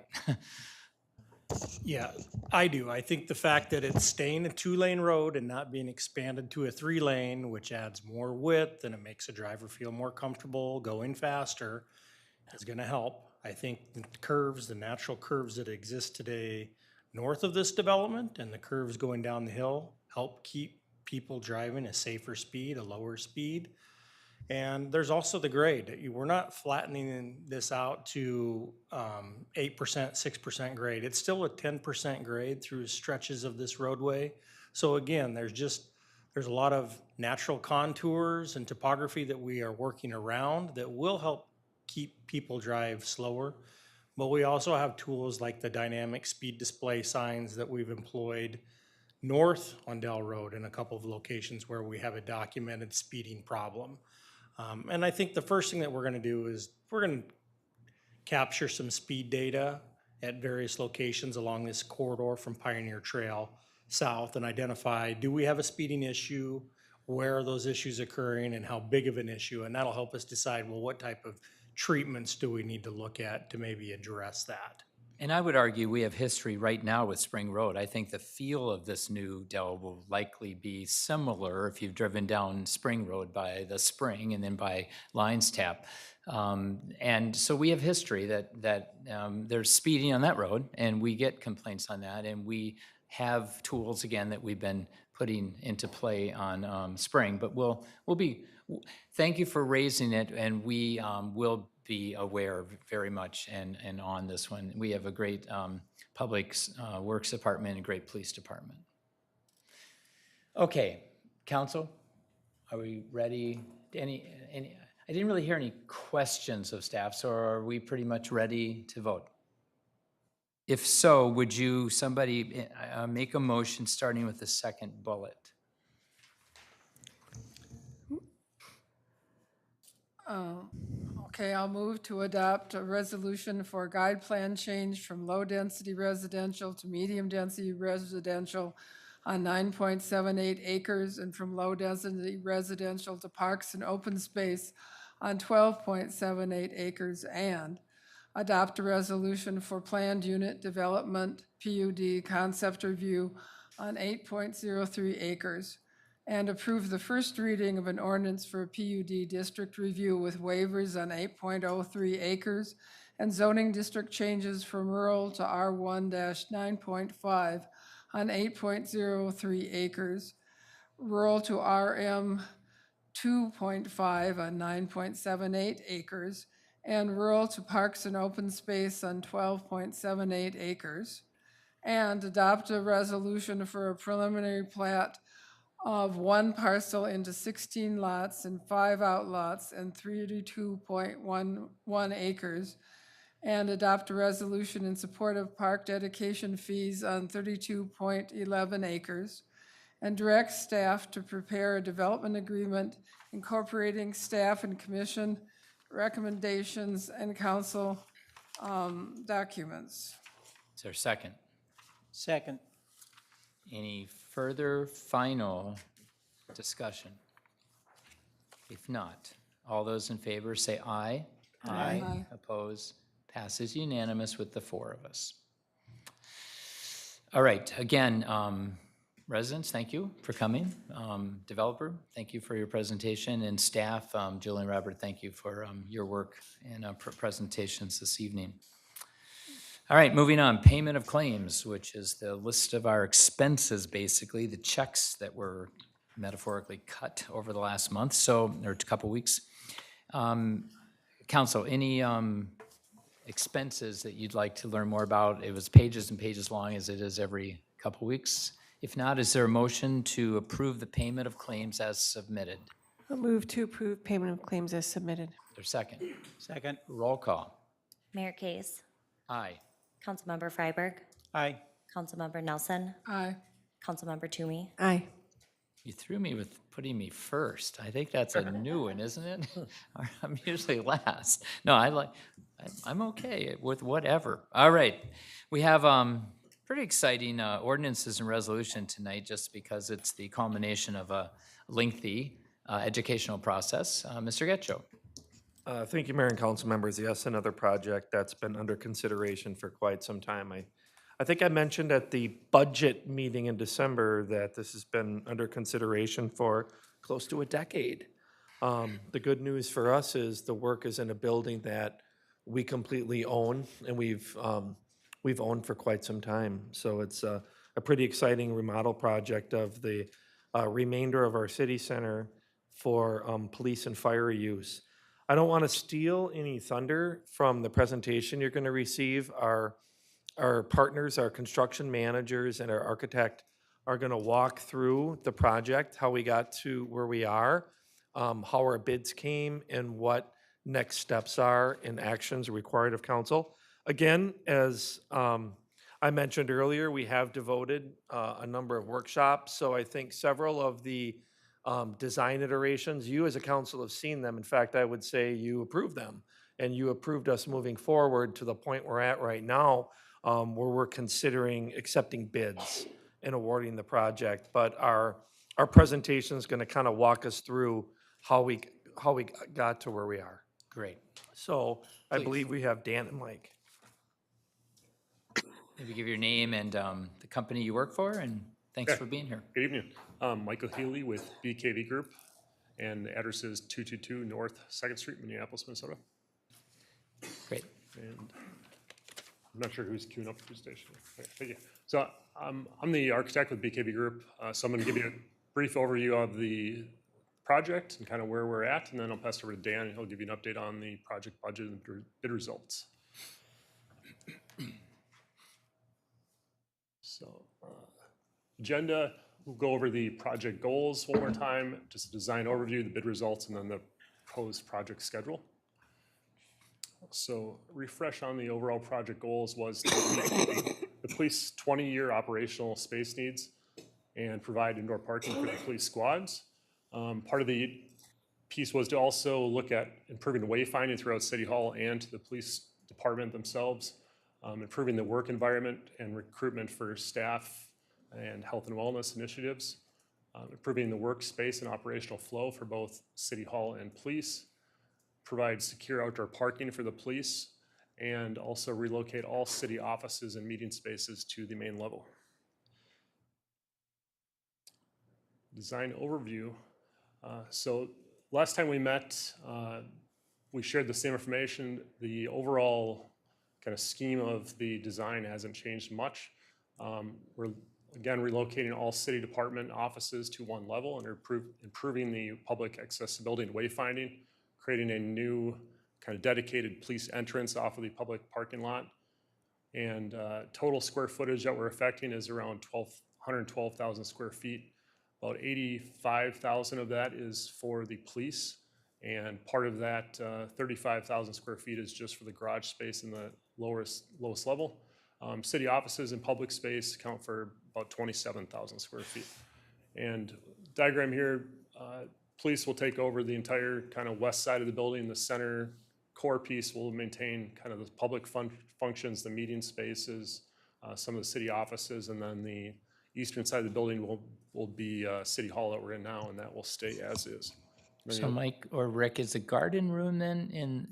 Yeah, I do. I think the fact that it's staying a 2-lane road and not being expanded to a 3-lane, which adds more width and it makes a driver feel more comfortable going faster, is going to help. I think the curves, the natural curves that exist today north of this development and the curves going down the hill help keep people driving a safer speed, a lower speed. And there's also the grade. We're not flattening this out to 8%, 6% grade. It's still a 10% grade through stretches of this roadway. So again, there's a lot of natural contours and topography that we are working around that will help keep people drive slower. But we also have tools like the dynamic speed display signs that we've employed north on Dell Road in a couple of locations where we have a documented speeding problem. And I think the first thing that we're going to do is we're going to capture some speed data at various locations along this corridor from Pioneer Trail south and identify, do we have a speeding issue? Where are those issues occurring and how big of an issue? And that'll help us decide, well, what type of treatments do we need to look at to maybe address that? And I would argue we have history right now with Spring Road. I think the feel of this new Dell will likely be similar if you've driven down Spring Road by the spring and then by Lions Tap. And so we have history that there's speeding on that road, and we get complaints on that, and we have tools, again, that we've been putting into play on Spring. But thank you for raising it, and we will be aware very much and on this one. We have a great public works department and a great police department. Okay, council, are we ready? I didn't really hear any questions of staff, so are we pretty much ready to vote? If so, would somebody make a motion starting with the second bullet? Okay, I'll move to adopt a resolution for a guide plan change from low-density residential to medium-density residential on 9.78 acres and from low-density residential to parks and open space on 12.78 acres, and adopt a resolution for planned unit development, PUD, concept review on 8.03 acres, and approve the first reading of an ordinance for a PUD district review with waivers on 8.03 acres and zoning district changes from rural to R1-9.5 on 8.03 acres, rural to RM 2.5 on 9.78 acres, and rural to parks and open space on 12.78 acres, and adopt a resolution for a preliminary plat of one parcel into 16 lots and 5 outlots and 32.11 acres, and adopt a resolution in support of park dedication fees on 32.11 acres, and direct staff to prepare a development agreement incorporating staff and commission recommendations and council documents. Is there a second? Second. Any further final discussion? If not, all those in favor say aye. Aye. Oppose? Passes unanimous with the 4 of us. All right, again, residents, thank you for coming. Developer, thank you for your presentation. And staff, Julie and Robert, thank you for your work and presentations this evening. All right, moving on, payment of claims, which is the list of our expenses, basically, the checks that were metaphorically cut over the last month, or a couple weeks. Council, any expenses that you'd like to learn more about? It was pages and pages long as it is every couple weeks. If not, is there a motion to approve the payment of claims as submitted? I'll move to approve payment of claims as submitted. Is there a second? Second. Roll call. Mayor Case, Aye. Councilmember Freiberg, Aye. Councilmember Nelson, Aye. Councilmember Toomey. Aye. You threw me with putting me first. I think that's a new one, isn't it? I'm usually last. No, I'm okay with whatever. All right. We have pretty exciting ordinances and resolution tonight just because it's the culmination of a lengthy educational process. Mr. Getchell. Thank you, Mayor and council members. Yes, another project that's been under consideration for quite some time. I think I mentioned at the budget meeting in December that this has been under consideration for close to a decade. The good news for us is the work is in a building that we completely own, and we've owned for quite some time. So it's a pretty exciting remodel project of the remainder of our city center for police and fire use. I don't want to steal any thunder from the presentation you're going to receive. Our partners, our construction managers, and our architect are going to walk through the project, how we got to where we are, how our bids came, and what next steps are and actions required of council. Again, as I mentioned earlier, we have devoted a number of workshops, so I think several of the design iterations, you as a council have seen them. In fact, I would say you approved them, and you approved us moving forward to the point we're at right now, where we're considering accepting bids and awarding the project. But our presentation is going to kind of walk us through how we got to where we are. Great. So I believe we have Dan and Mike. Maybe give your name and the company you work for, and thanks for being here. Good evening. Michael Healy with BKV Group, and the address is 222 North 2nd Street, Minneapolis, Minnesota. Great. And I'm not sure who's queuing up for the station. Okay, thank you. So I'm the architect with BKV Group, so I'm going to give you a brief overview of the project and kind of where we're at, and then I'll pass it over to Dan, and he'll give you an update on the project budget and bid results. So, agenda, we'll go over the project goals one more time, just a design overview, the bid results, and then the proposed project schedule. So, refresh on the overall project goals was to meet the police 20-year operational space needs and provide indoor parking for the police squads. Part of the piece was to also look at improving the wayfinding throughout City Hall and the police department themselves, improving the work environment and recruitment for staff and health and wellness initiatives, improving the workspace and operational flow for both City Hall and police, provide secure outdoor parking for the police, and also relocate all city offices and meeting spaces to the main level. Design overview. So last time we met, we shared the same information. The overall kind of scheme of the design hasn't changed much. We're again relocating all city department offices to one level and improving the public accessibility and wayfinding, creating a new kind of dedicated police entrance off of the public parking lot. And total square footage that we're affecting is around 112,000 square feet. About 85,000 of that is for the police, and part of that 35,000 square feet is just for the garage space in the lowest level. City offices and public space account for about 27,000 square feet. And diagram here, police will take over the entire kind of west side of the building. The center core piece will maintain kind of the public functions, the meeting spaces, some of the city offices, and then the eastern side of the building will be City Hall that we're in now, and that will stay as is. So Mike or Rick, is the garden room then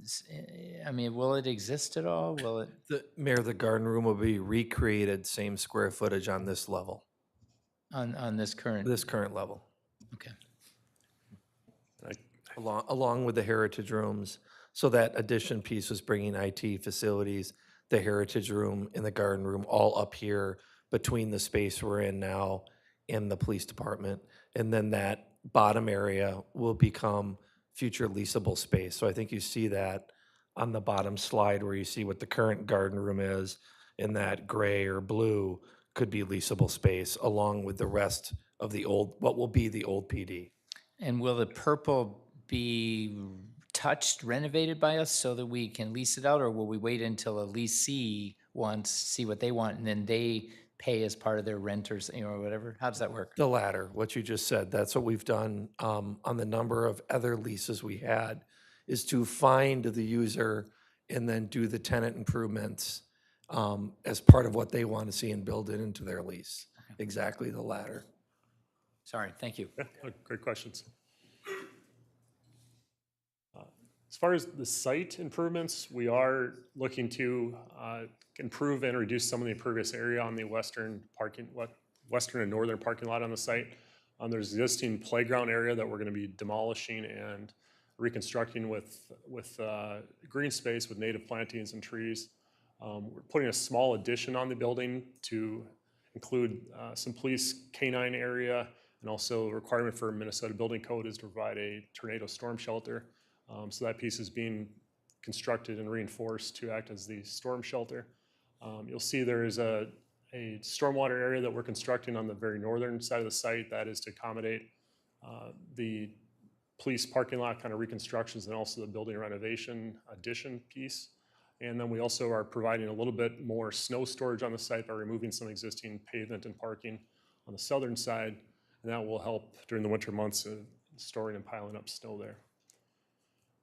will it exist at all? Will it? Mayor, the garden room will be recreated, same square footage on this level. On this current? This current level. Okay. Along with the heritage rooms. So that addition piece was bringing IT facilities, the heritage room and the garden room all up here between the space we're in now and the police department. and then that bottom area will become future leasable space. So I think you see that on the bottom slide where you see what the current garden room is, and that gray or blue could be leasable space along with the rest of the old, what will be the old PD. And will the purple be touched, renovated by us so that we can lease it out, or will we wait until a leasee wants, see what they want, and then they pay as part of their renters, or whatever? How does that work? The latter, what you just said, that's what we've done on the number of other leases we had, is to find the user and then do the tenant improvements as part of what they want to see and build it into their lease. Exactly the latter. Sorry, thank you. Yeah, great questions. As far as the site improvements, we are looking to improve and reduce some of the impervious area on the western and northern parking lot on the site. There's existing playground area that we're going to be demolishing and reconstructing with green space with native plantings and trees. We're putting a small addition on the building to include some police canine area, and also a requirement for Minnesota Building Code is to provide a tornado storm shelter. So that piece is being constructed and reinforced to act as the storm shelter. You'll see there is a stormwater area that we're constructing on the very northern side of the site that is to accommodate the police parking lot kind of reconstructions and also the building renovation addition piece. And then we also are providing a little bit more snow storage on the site by removing some existing pavement and parking on the southern side. And that will help during the winter months of storing and piling up snow there.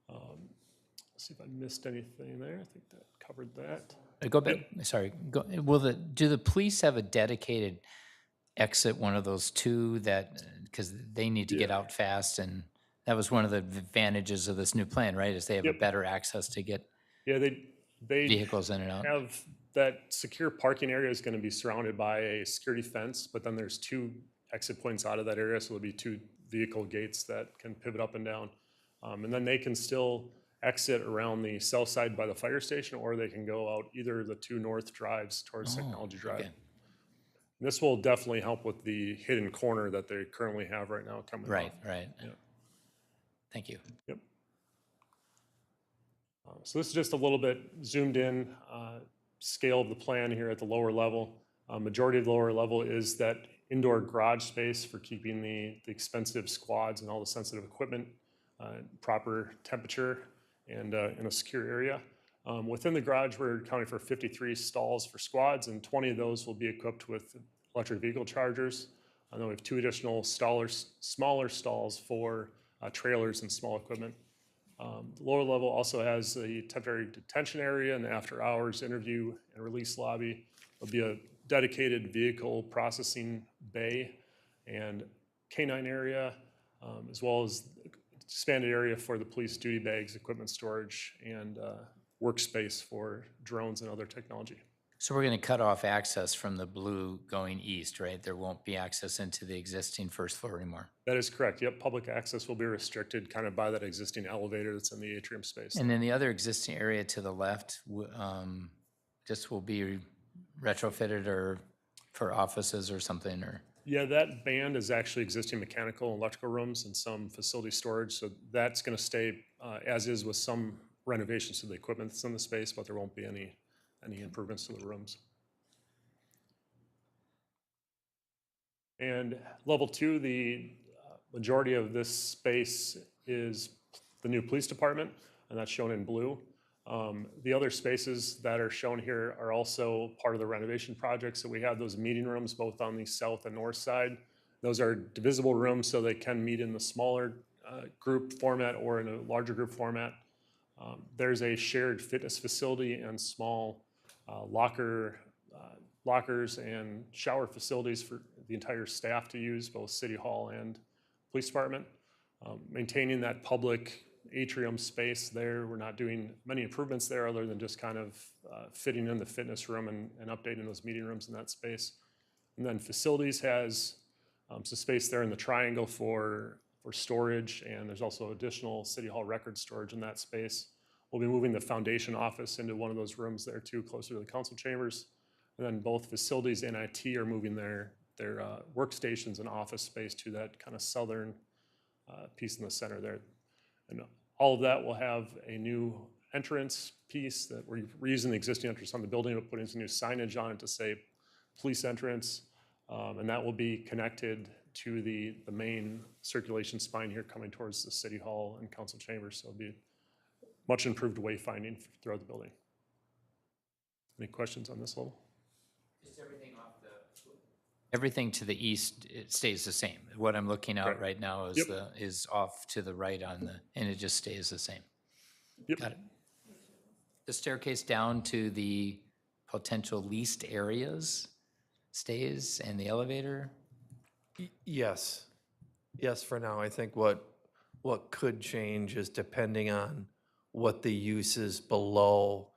Let's see if I missed anything there. I think that covered that. Go back, sorry, do the police have a dedicated exit, one of those two that, because they need to get out fast, and that was one of the advantages of this new plan, right, is they have a better access to get they vehicles in and out? Have that secure parking area is going to be surrounded by a security fence, but then there's two exit points out of that area, so there'll be two vehicle gates that can pivot up and down. And then they can still exit around the south side by the fire station, or they can go out either of the two north drives towards Technology Drive. Okay. This will definitely help with the hidden corner that they currently have right now coming Right, up. right. Yeah. Thank you. Yep. So this is just a little bit zoomed in scale of the plan here at the lower level. Majority of the lower level is that indoor garage space for keeping the expensive squads and all the sensitive equipment proper temperature and in a secure area. Within the garage, we're accounting for 53 stalls for squads, and 20 of those will be equipped with electric vehicle chargers. And then we have 2 additional smaller stalls for trailers and small equipment. The lower level also has a temporary detention area and the after hours interview and release lobby. There'll be a dedicated vehicle processing bay and canine area, as well as expanded area for the police duty bags, equipment storage, and workspace for drones and other technology. So we're going to cut off access from the blue going east, right? There won't be access into the existing first floor anymore. That is correct. Yep, public access will be restricted kind of by that existing elevator that's in the atrium space. And then the other existing area to the left, just will be retrofitted or for offices or something, or? Yeah, that band is actually existing mechanical and electrical rooms and some facility storage. So that's going to stay as is with some renovations to the equipment that's in the space, but there won't be any improvements to the rooms. And level 2, the majority of this space is the new police department, and that's shown in blue. The other spaces that are shown here are also part of the renovation project. So we have those meeting rooms both on the south and north side. Those are divisible rooms so they can meet in the smaller group format or in a larger group format. There's a shared fitness facility and small lockers and shower facilities for the entire staff to use, both City Hall and Police Department. Maintaining that public atrium space there. We're not doing many improvements there other than just kind of fitting in the fitness room and updating those meeting rooms in that space. And then facilities has some space there in the triangle for storage, and there's also additional City Hall record storage in that space. We'll be moving the foundation office into one of those rooms there too, closer to the council chambers. And then both facilities and IT are moving their their workstations and office space to that kind of southern piece in the center there. And all of that will have a new entrance piece that we're reusing the existing entrance on the building, but putting some new signage on it to say police entrance. And that will be connected to the main circulation spine here coming towards the City Hall and Council Chambers. So it'll be much improved wayfinding throughout the building. Any questions on this level? Everything to the east, it stays the same. What I'm looking at Correct. right now is Yep. is off to the right on the, and it just stays the same. Yep. Got it. The staircase down to the potential leased areas stays, and the elevator? Yes. Yes, for now. I think what could change is depending on what the use is below,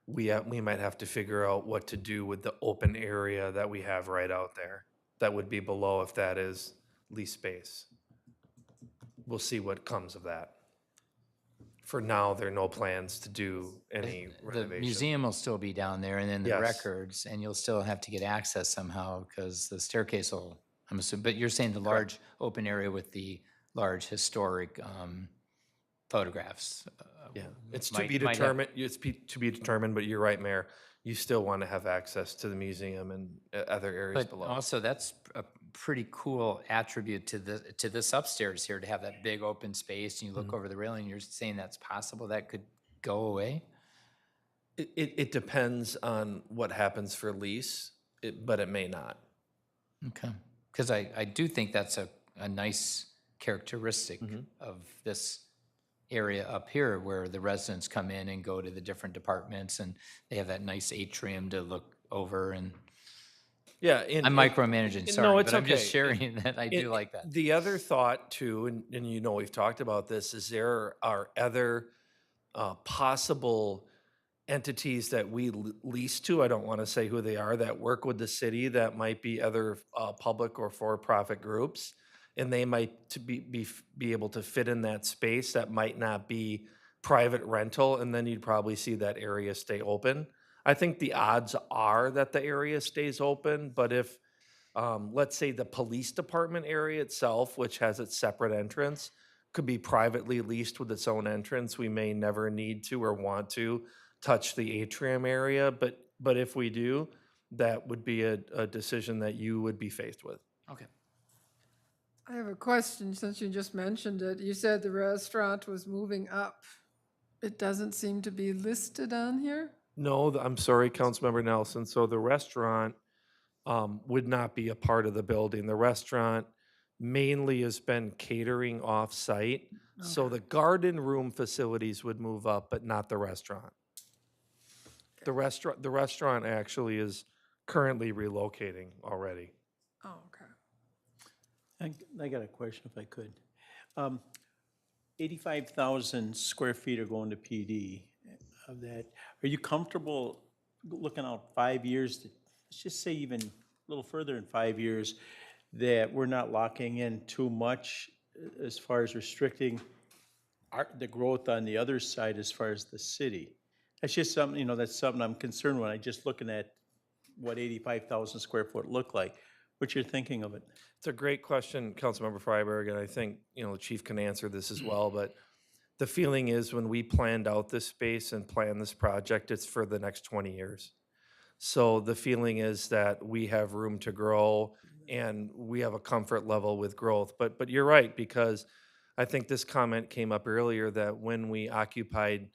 we might have to figure out what to do with the open area that we have right out there. That would be below if that is lease space. We'll see what comes of that. For now, there are no plans to do any The renovation. museum will still be down there, and then the Yes. records, and you'll still have to get access somehow, because the staircase will, I'm assuming, but you're saying the large open area with the large historic photographs. Yeah, it's to might- be might have- determined, to be determined, but you're right, Mayor. You still want to have access to the museum and other areas But below. also, that's a pretty cool attribute to this upstairs here, to have that big open space, and you look over the railing, you're saying that's possible, that could go away? It depends on what happens for lease, but it may not. Okay, because I do think that's a nice characteristic of this area up here, where the residents come in and go to the different departments, and they have that nice atrium to look over, and Yeah. I'm micromanaging, sorry, No, it's but I'm just okay. sharing that I do like that. The other thought too, and you know we've talked about this, is there are other possible entities that we lease to, I don't want to say who they are, that work with the city, that might be other public or for-profit groups, and they might be able to fit in that space. That might not be private rental, and then you'd probably see that area stay open. I think the odds are that the area stays open, but if, let's say the police department area itself, which has its separate entrance, could be privately leased with its own entrance, we may never need to or want to touch the atrium area, but if we do, that would be a decision that you would be faced with. Okay. I have a question, since you just mentioned it. You said the restaurant was moving up. It doesn't seem to be listed on here? No, I'm sorry, Councilmember Nelson. So the restaurant would not be a part of the building. The restaurant mainly has been catering off-site. So the garden room facilities would move up, but not the restaurant. The restaurant actually is currently relocating already. Oh, okay. I got a question if I could. 85,000 square feet are going to PD of that. Are you comfortable looking out 5 years, let's just say even a little further in 5 years, that we're not locking in too much as far as restricting the growth on the other side as far as the city? That's just something, that's something I'm concerned when I just looking at what 85,000 square foot look like. What's your thinking of it? It's a great question, Councilmember Freiberg, and I think, the chief can answer this as well, but the feeling is when we planned out this space and planned this project, it's for the next 20 years. So the feeling is that we have room to grow and we have a comfort level with growth. But you're right, because I think this comment came up earlier that when we occupied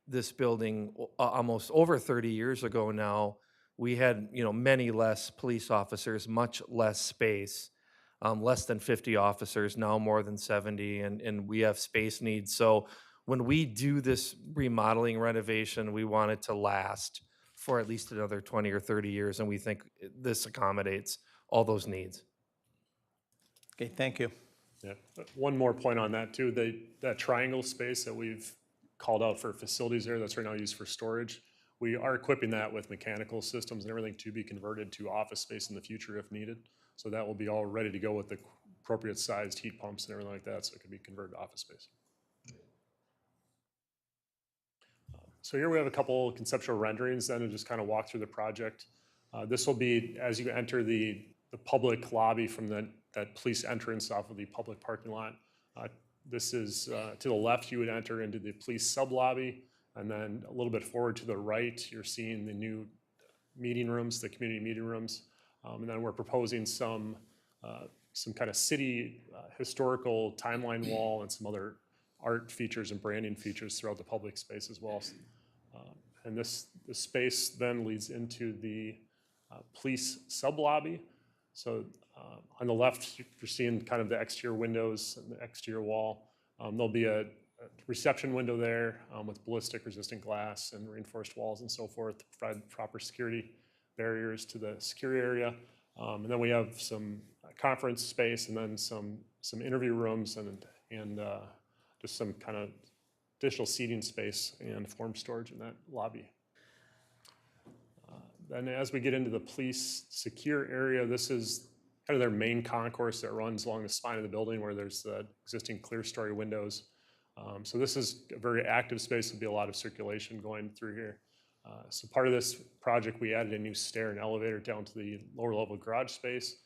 this building almost over 30 years ago now, we had, many less police officers, much less space, less than 50 officers, now more than 70, and we have space needs. So when we do this remodeling renovation, we want it to last for at least another 20 or 30 years, and we think this accommodates all those needs. Okay, thank you. Yeah, one more point on that too, that triangle space that we've called out for facilities there, that's right now used for storage. We are equipping that with mechanical systems and everything to be converted to office space in the future if needed. So that will be all ready to go with the appropriate sized heat pumps and everything like that, so it can be converted to office space. So here we have a couple conceptual renderings then to just kind of walk through the project. This will be, as you enter the the public lobby from that police entrance off of the public parking lot. This is to the left, you would enter into the police sub-lobby, and then a little bit forward to the right, you're seeing the new meeting rooms, the community meeting rooms. And then we're proposing some kind of city historical timeline wall and some other art features and branding features throughout the public space as well. And this space then leads into the police sub-lobby. So on the left, you're seeing kind of the exterior windows and the exterior wall. There'll be a reception window there with ballistic resistant glass and reinforced walls and so forth to provide proper security barriers to the security area. And then we have some conference space and then some interview rooms and just some kind of additional seating space and form storage in that lobby. Then as we get into the police secure area, this is kind of their main concourse that runs along the spine of the building where there's the existing clear story windows. So this is a very active space. There'll be a lot of circulation going through here. So part of this project, we added a new stair and elevator down to the lower level garage space.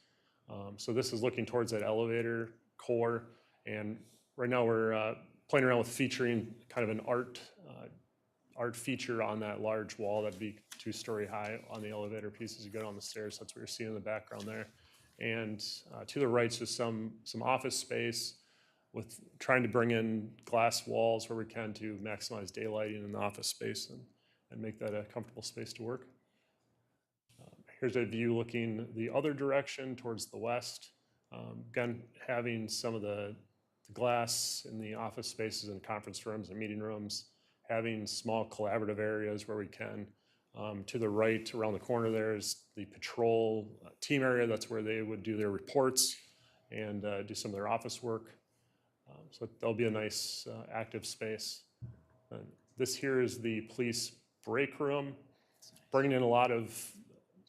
So this is looking towards that elevator core. And right now we're playing around with featuring kind of an art feature on that large wall that'd be 2-story high on the elevator piece as you go down the stairs. That's what you're seeing in the background there. And to the right is just some office space with trying to bring in glass walls where we can to maximize daylighting in the office space and make that a comfortable space to work. Here's a view looking the other direction towards the west. Again, having some of the glass in the office spaces and conference rooms and meeting rooms, having small collaborative areas where we can. To the right, around the corner there is the patrol team area. That's where they would do their reports and do some of their office work. So that'll be a nice active space. And this here is the police break room, bringing in a lot of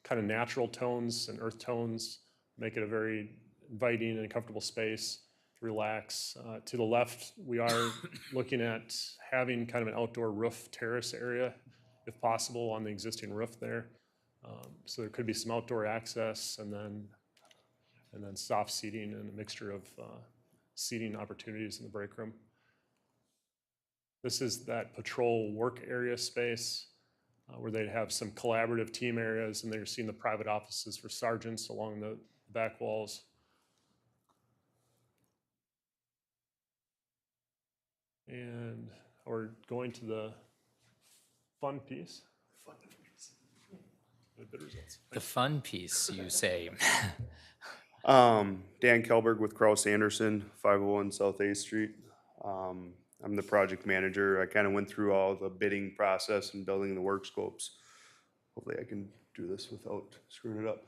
kind of natural tones and earth tones, make it a very inviting and comfortable space to relax. To the left, we are looking at having kind of an outdoor roof terrace area, if possible, on the existing roof there. So there could be some outdoor access and then soft seating and a mixture of seating opportunities in the break room. This is that patrol work area space where they'd have some collaborative team areas, and they're seeing the private offices for sergeants along the back walls. And we're going to the fun piece. Good results. The fun piece, you say. Dan Kelberg with Kraus Anderson, 501 South 8th Street. I'm the project manager. I kind of went through all the bidding process and building the work scopes. Hopefully I can do this without screwing it up.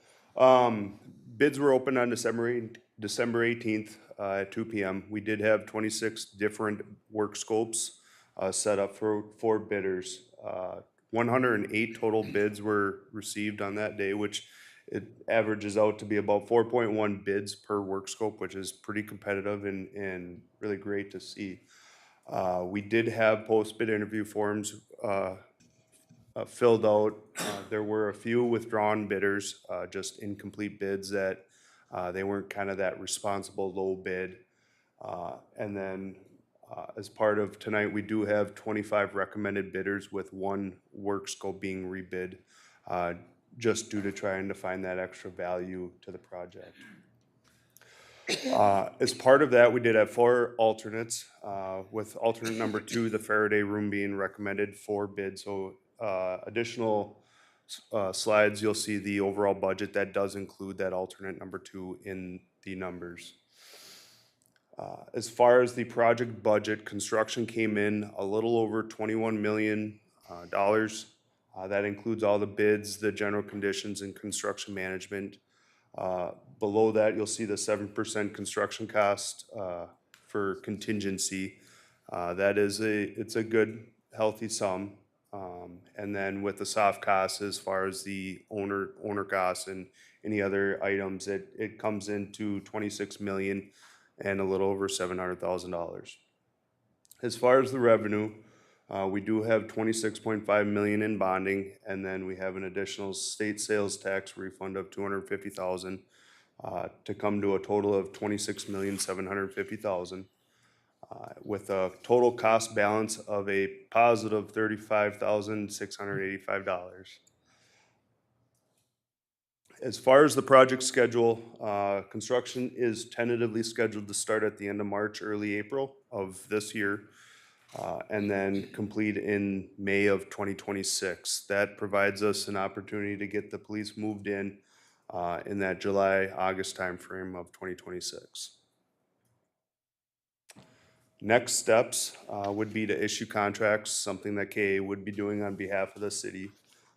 Bids were open on December 18th at 2 p.m. We did have 26 different work scopes set up for bidders. 108 total bids were received on that day, which it averages out to be about 4.1 bids per work scope, which is pretty competitive and really great to see. We did have post-bid interview forms filled out. There were a few withdrawn bidders, just incomplete bids that they weren't kind of that responsible low bid. And then as part of tonight, we do have 25 recommended bidders with 1 work scope being rebid, just due to trying to find that extra value to the project. As part of that, we did have 4 alternates, with alternate number 2, the Faraday room being recommended for bid. So additional slides, you'll see the overall budget that does include that alternate number 2 in the numbers. As far as the project budget, construction came in a little over $21 million. That includes all the bids, the general conditions, and construction management. Below that, you'll see the 7% construction cost for contingency. It's a good, healthy sum. And then with the soft costs, as far as the owner costs and any other items, it comes into $26 million and a little over $700,000. As far as the revenue, we do have $26.5 million in bonding, and then we have an additional state sales tax refund of $250,000. to come to a total of $26,750,000. With a total cost balance of a positive $35,685. As far as the project schedule, construction is tentatively scheduled to start at the end of March, early April of this year, and then complete in May of 2026. That provides us an opportunity to get the police moved in that July, August timeframe of 2026. Next steps would be to issue contracts, something that KA would be doing on behalf of the city,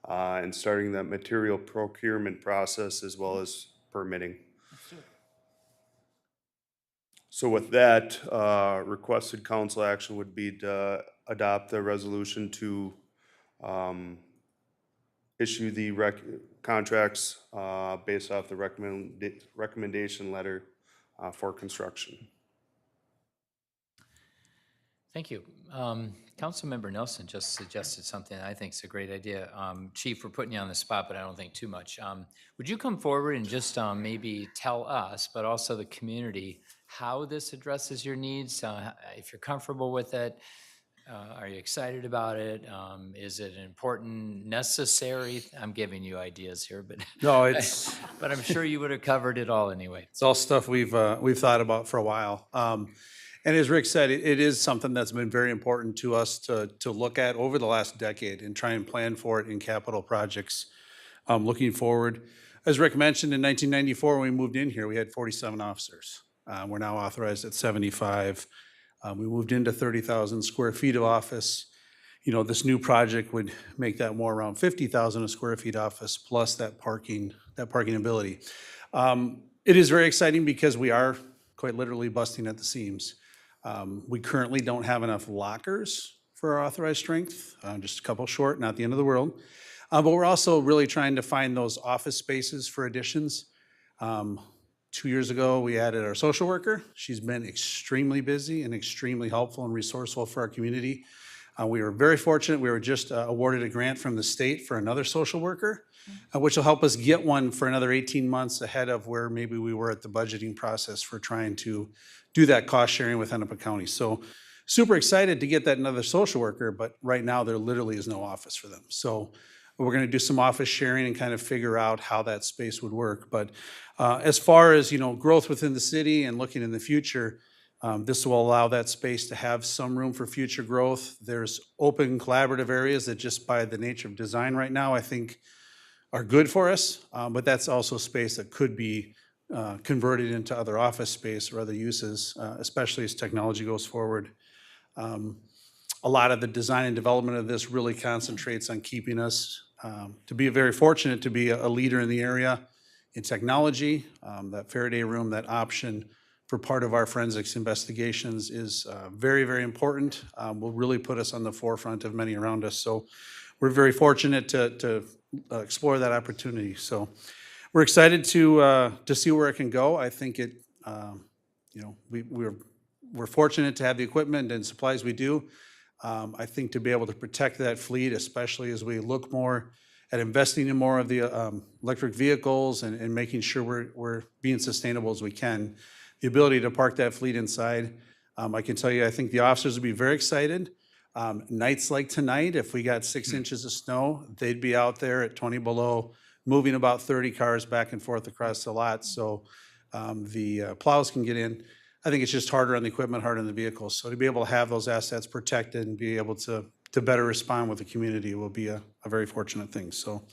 and starting that material procurement process as well as permitting. So with that, requested council action would be to adopt the resolution to issue the contracts based off the recommendation letter for construction. Thank you. Councilmember Nelson just suggested something I think is a great idea. Chief, we're putting you on the spot, but I don't think too much. Would you come forward and just maybe tell us, but also the community, how this addresses your needs? If you're comfortable with it, are you excited about it? Is it important, necessary? I'm giving you ideas here, but no, it's. But I'm sure you would have covered it all anyway. It's all stuff we've thought about for a while. And as Rick said, it is something that's been very important to us to look at over the last decade and try and plan for it in capital projects looking forward. As Rick mentioned, in 1994, when we moved in here, we had 47 officers. We're now authorized at 75. We moved into 30,000 square feet of office. You know, this new project would make that more around 50,000 square feet office plus that parking ability. It is very exciting because we are quite literally busting at the seams. We currently don't have enough lockers for our authorized strength, just a couple short, not the end of the world. But we're also really trying to find those office spaces for additions. 2 years ago, we added our social worker. She's been extremely busy and extremely helpful and resourceful for our community. We were very fortunate. We were just awarded a grant from the state for another social worker, which will help us get one for another 18 months ahead of where maybe we were at the budgeting process for trying to do that cost sharing with Hennepin County. So super excited to get that another social worker, but right now there literally is no office for them. So we're going to do some office sharing and kind of figure out how that space would work. But as far as, you know, growth within the city and looking in the future, this will allow that space to have some room for future growth. There's open collaborative areas that just by the nature of design right now, I think are good for us, but that's also space that could be converted into other office space or other uses, especially as technology goes forward. A lot of the design and development of this really concentrates on keeping us to be very fortunate to be a leader in the area in technology. That Faraday room, that option for part of our forensics investigations is very, very important. Will really put us on the forefront of many around us. So we're very fortunate to explore that opportunity. So we're excited to see where it can go. I think it, you know, we're fortunate to have the equipment and supplies we do. I think to be able to protect that fleet, especially as we look more at investing in more of the electric vehicles and making sure we're being sustainable as we can. The ability to park that fleet inside, I can tell you, I think the officers would be very excited. Nights like tonight, if we got 6 inches of snow, they'd be out there at 20 below, moving about 30 cars back and forth across the lot. So the plows can get in. I think it's just harder on the equipment, harder on the vehicles. So to be able to have those assets protected and be able to better respond with the community will be a very fortunate thing. So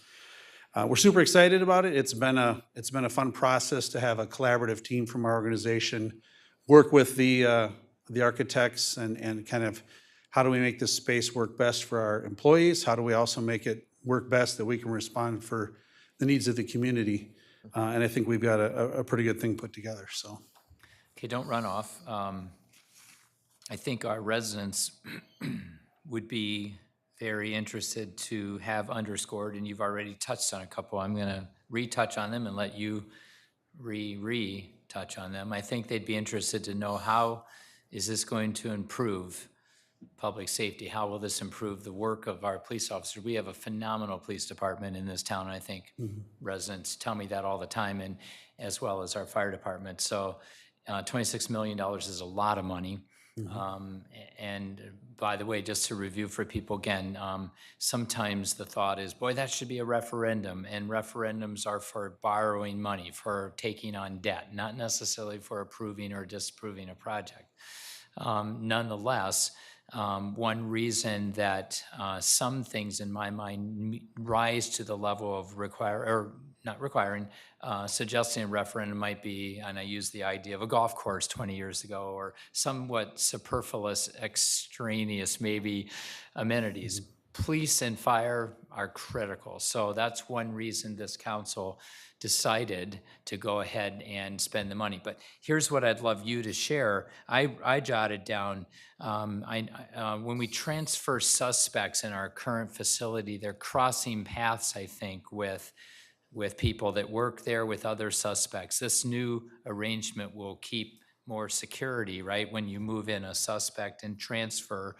we're super excited about it. It's been a fun process to have a collaborative team from our organization work with the architects and kind of how do we make this space work best for our employees? How do we also make it work best that we can respond for the needs of the community? And I think we've got a pretty good thing put together. So. Okay, don't run off. I think our residents would be very interested to have underscored, and you've already touched on a couple. I'm going to retouch on them and let you retouch on them. I think they'd be interested to know how is this going to improve public safety? How will this improve the work of our police officers? We have a phenomenal police department in this town, and I think residents tell me that all the time, and as well as our fire department. So $26 million is a lot of money. And by the way, just to review for people again, sometimes the thought is, boy, that should be a referendum, and referendums are for borrowing money, for taking on debt, not necessarily for approving or disapproving a project. Nonetheless, one reason that some things in my mind rise to the level of suggesting a referendum might be, and I use the idea of a golf course 20 years ago, or somewhat superfluous, extraneous, maybe amenities. Police and fire are critical. So that's one reason this council decided to go ahead and spend the money. But here's what I'd love you to share. I jotted down, when we transfer suspects in our current facility, they're crossing paths, I think, with people that work there, with other suspects. This new arrangement will keep more security, right? When you move in a suspect and transfer,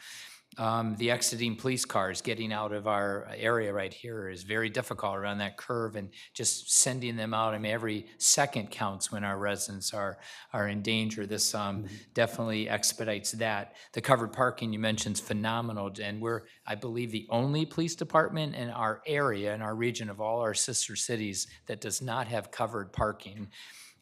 the exiting police cars getting out of our area right here is very difficult around that curve, and just sending them out. I mean, every second counts when our residents are in danger. This definitely expedites that. The covered parking you mentioned is phenomenal, and we're, I believe, the only police department in our area, in our region of all our sister cities, that does not have covered parking.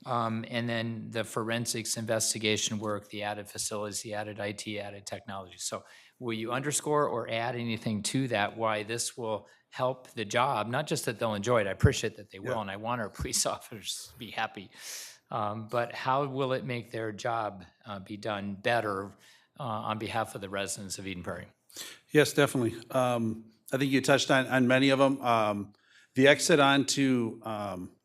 And then the forensics investigation work, the added facilities, the added IT, added technology. So will you underscore or add anything to that, why this will help the job? Not just that they'll enjoy it, I appreciate that they will, and I want our police officers to be happy. But how will it make their job be done better on behalf of the residents of Eden Prairie? Yes, definitely. I think you touched on many of them. The exit onto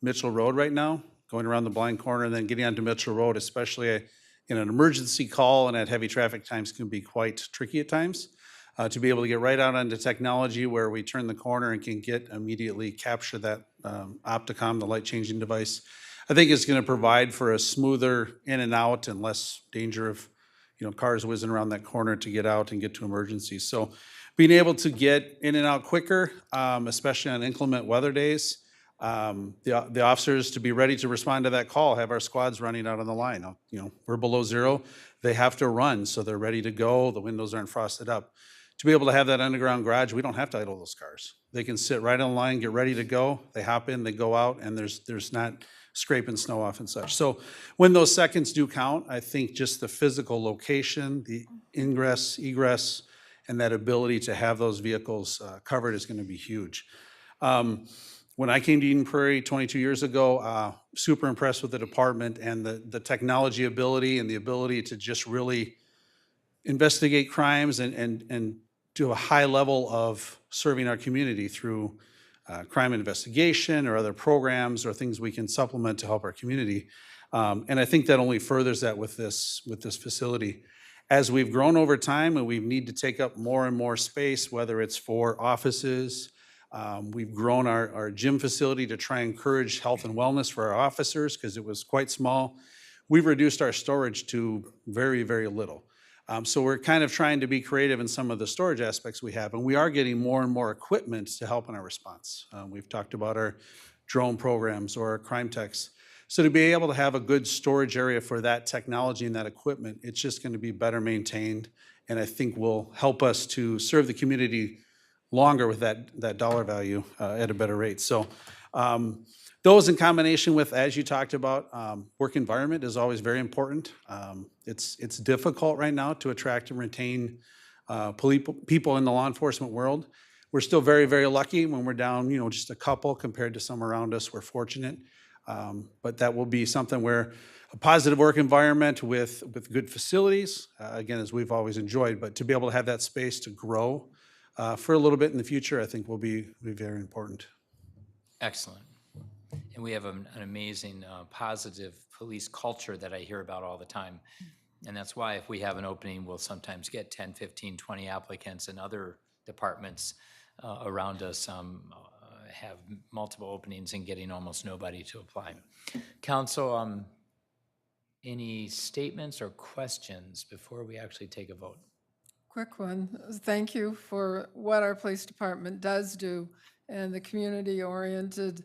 Mitchell Road right now, going around the blind corner and then getting onto Mitchell Road, especially in an emergency call and at heavy traffic times, can be quite tricky at times. To be able to get right out onto technology where we turn the corner and can immediately capture that Opticom, the light changing device, I think it's going to provide for a smoother in and out and less danger of cars whizzing around that corner to get out and get to emergencies. So being able to get in and out quicker, especially on inclement weather days, the officers to be ready to respond to that call, have our squads running out on the line. We're below zero. They have to run, so they're ready to go. The windows aren't frosted up. To be able to have that underground garage, we don't have to idle those cars. They can sit right on the line, get ready to go. They hop in, they go out, and there's not scraping snow off and such. So when those seconds do count, I think just the physical location, the ingress, egress, and that ability to have those vehicles covered is going to be huge. When I came to Eden Prairie 22 years ago, super impressed with the department and the technology ability and the ability to just really investigate crimes and do a high level of serving our community through crime investigation or other programs or things we can supplement to help our community. And I think that only furthers that with this facility. As we've grown over time and we need to take up more and more space, whether it's for offices, we've grown our gym facility to try and encourage health and wellness for our officers because it was quite small. We've reduced our storage to very, very little. So we're kind of trying to be creative in some of the storage aspects we have, and we are getting more and more equipment to help in our response. We've talked about our drone programs or our crime techs. So to be able to have a good storage area for that technology and that equipment, it's just going to be better maintained, and I think will help us to serve the community longer with that dollar value at a better rate. So those in combination with, as you talked about, work environment is always very important. It's difficult right now to attract and retain people in the law enforcement world. We're still very, very lucky when we're down, just a couple compared to some around us. We're fortunate. But that will be something where a positive work environment with good facilities, again, as we've always enjoyed, but to be able to have that space to grow for a little bit in the future, I think will be very important. Excellent. And we have an amazing positive police culture that I hear about all the time. And that's why if we have an opening, we'll sometimes get 10, 15, 20 applicants, and other departments around us have multiple openings and getting almost nobody to apply. Council, any statements or questions before we actually take a vote? quick one. Thank you for what our police department does do and the community-oriented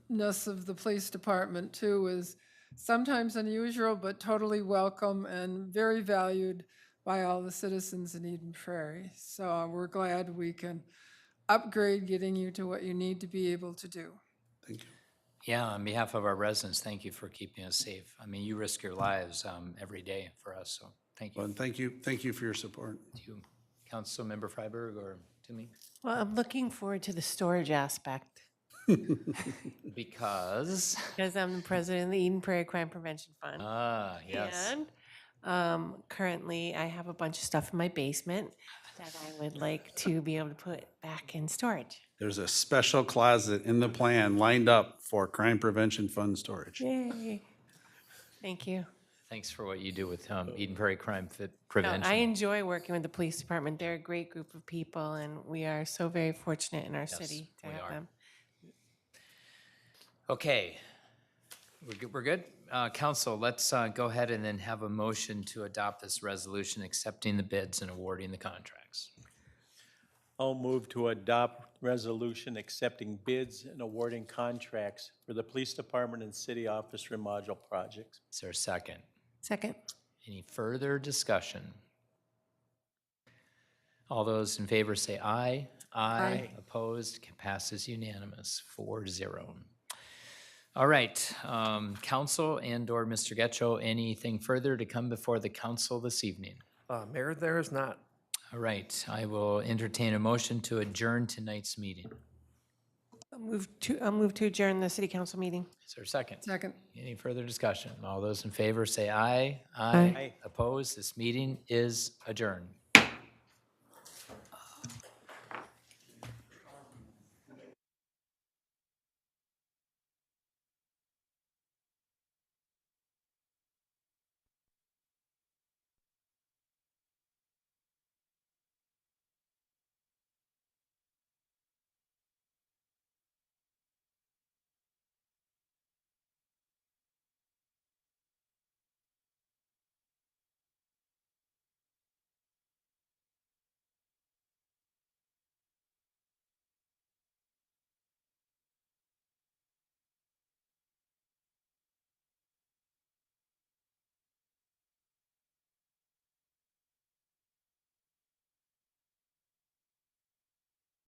ness of the police department too is sometimes unusual, but totally welcome and very valued by all the citizens in Eden Prairie. So we're glad we can upgrade getting you to what you need to be able to do. Thank you. Yeah, on behalf of our residents, thank you for keeping us safe. I mean, you risk your lives every day for us, so thank you. Well, and thank you for your support. Thank you. Councilmember Freiberg or Toomey? Well, I'm looking forward to the storage aspect Because? because I'm the president of the Eden Prairie Crime Prevention Fund. Ah, yes. And currently, I have a bunch of stuff in my basement that I would like to be able to put back in storage. There's a special closet in the plan lined up for crime prevention fund storage. Yay. Thank you. Thanks for what you do with Eden Prairie Crime No, Prevention. I enjoy working with the police department. They're a great group of people, and we are so very fortunate in our city to we have are. them. Okay, we're good? Council, let's go ahead and then have a motion to adopt this resolution accepting the bids and awarding the contracts. I'll move to adopt resolution accepting bids and awarding contracts for the police department and city office remodule projects. Is there a second? Second. Any further discussion? All those in favor say aye. Aye. Opposed, passes unanimous, 4-0. All right, council and/or Mr. Getchell, anything further to come before the council this evening? Mayor, there is not. All right, I will entertain a motion to adjourn tonight's meeting. I'll move to adjourn the city council meeting. Is there a second? Second. Any further discussion? All those in favor say aye. Aye. Opposed, this meeting is adjourned.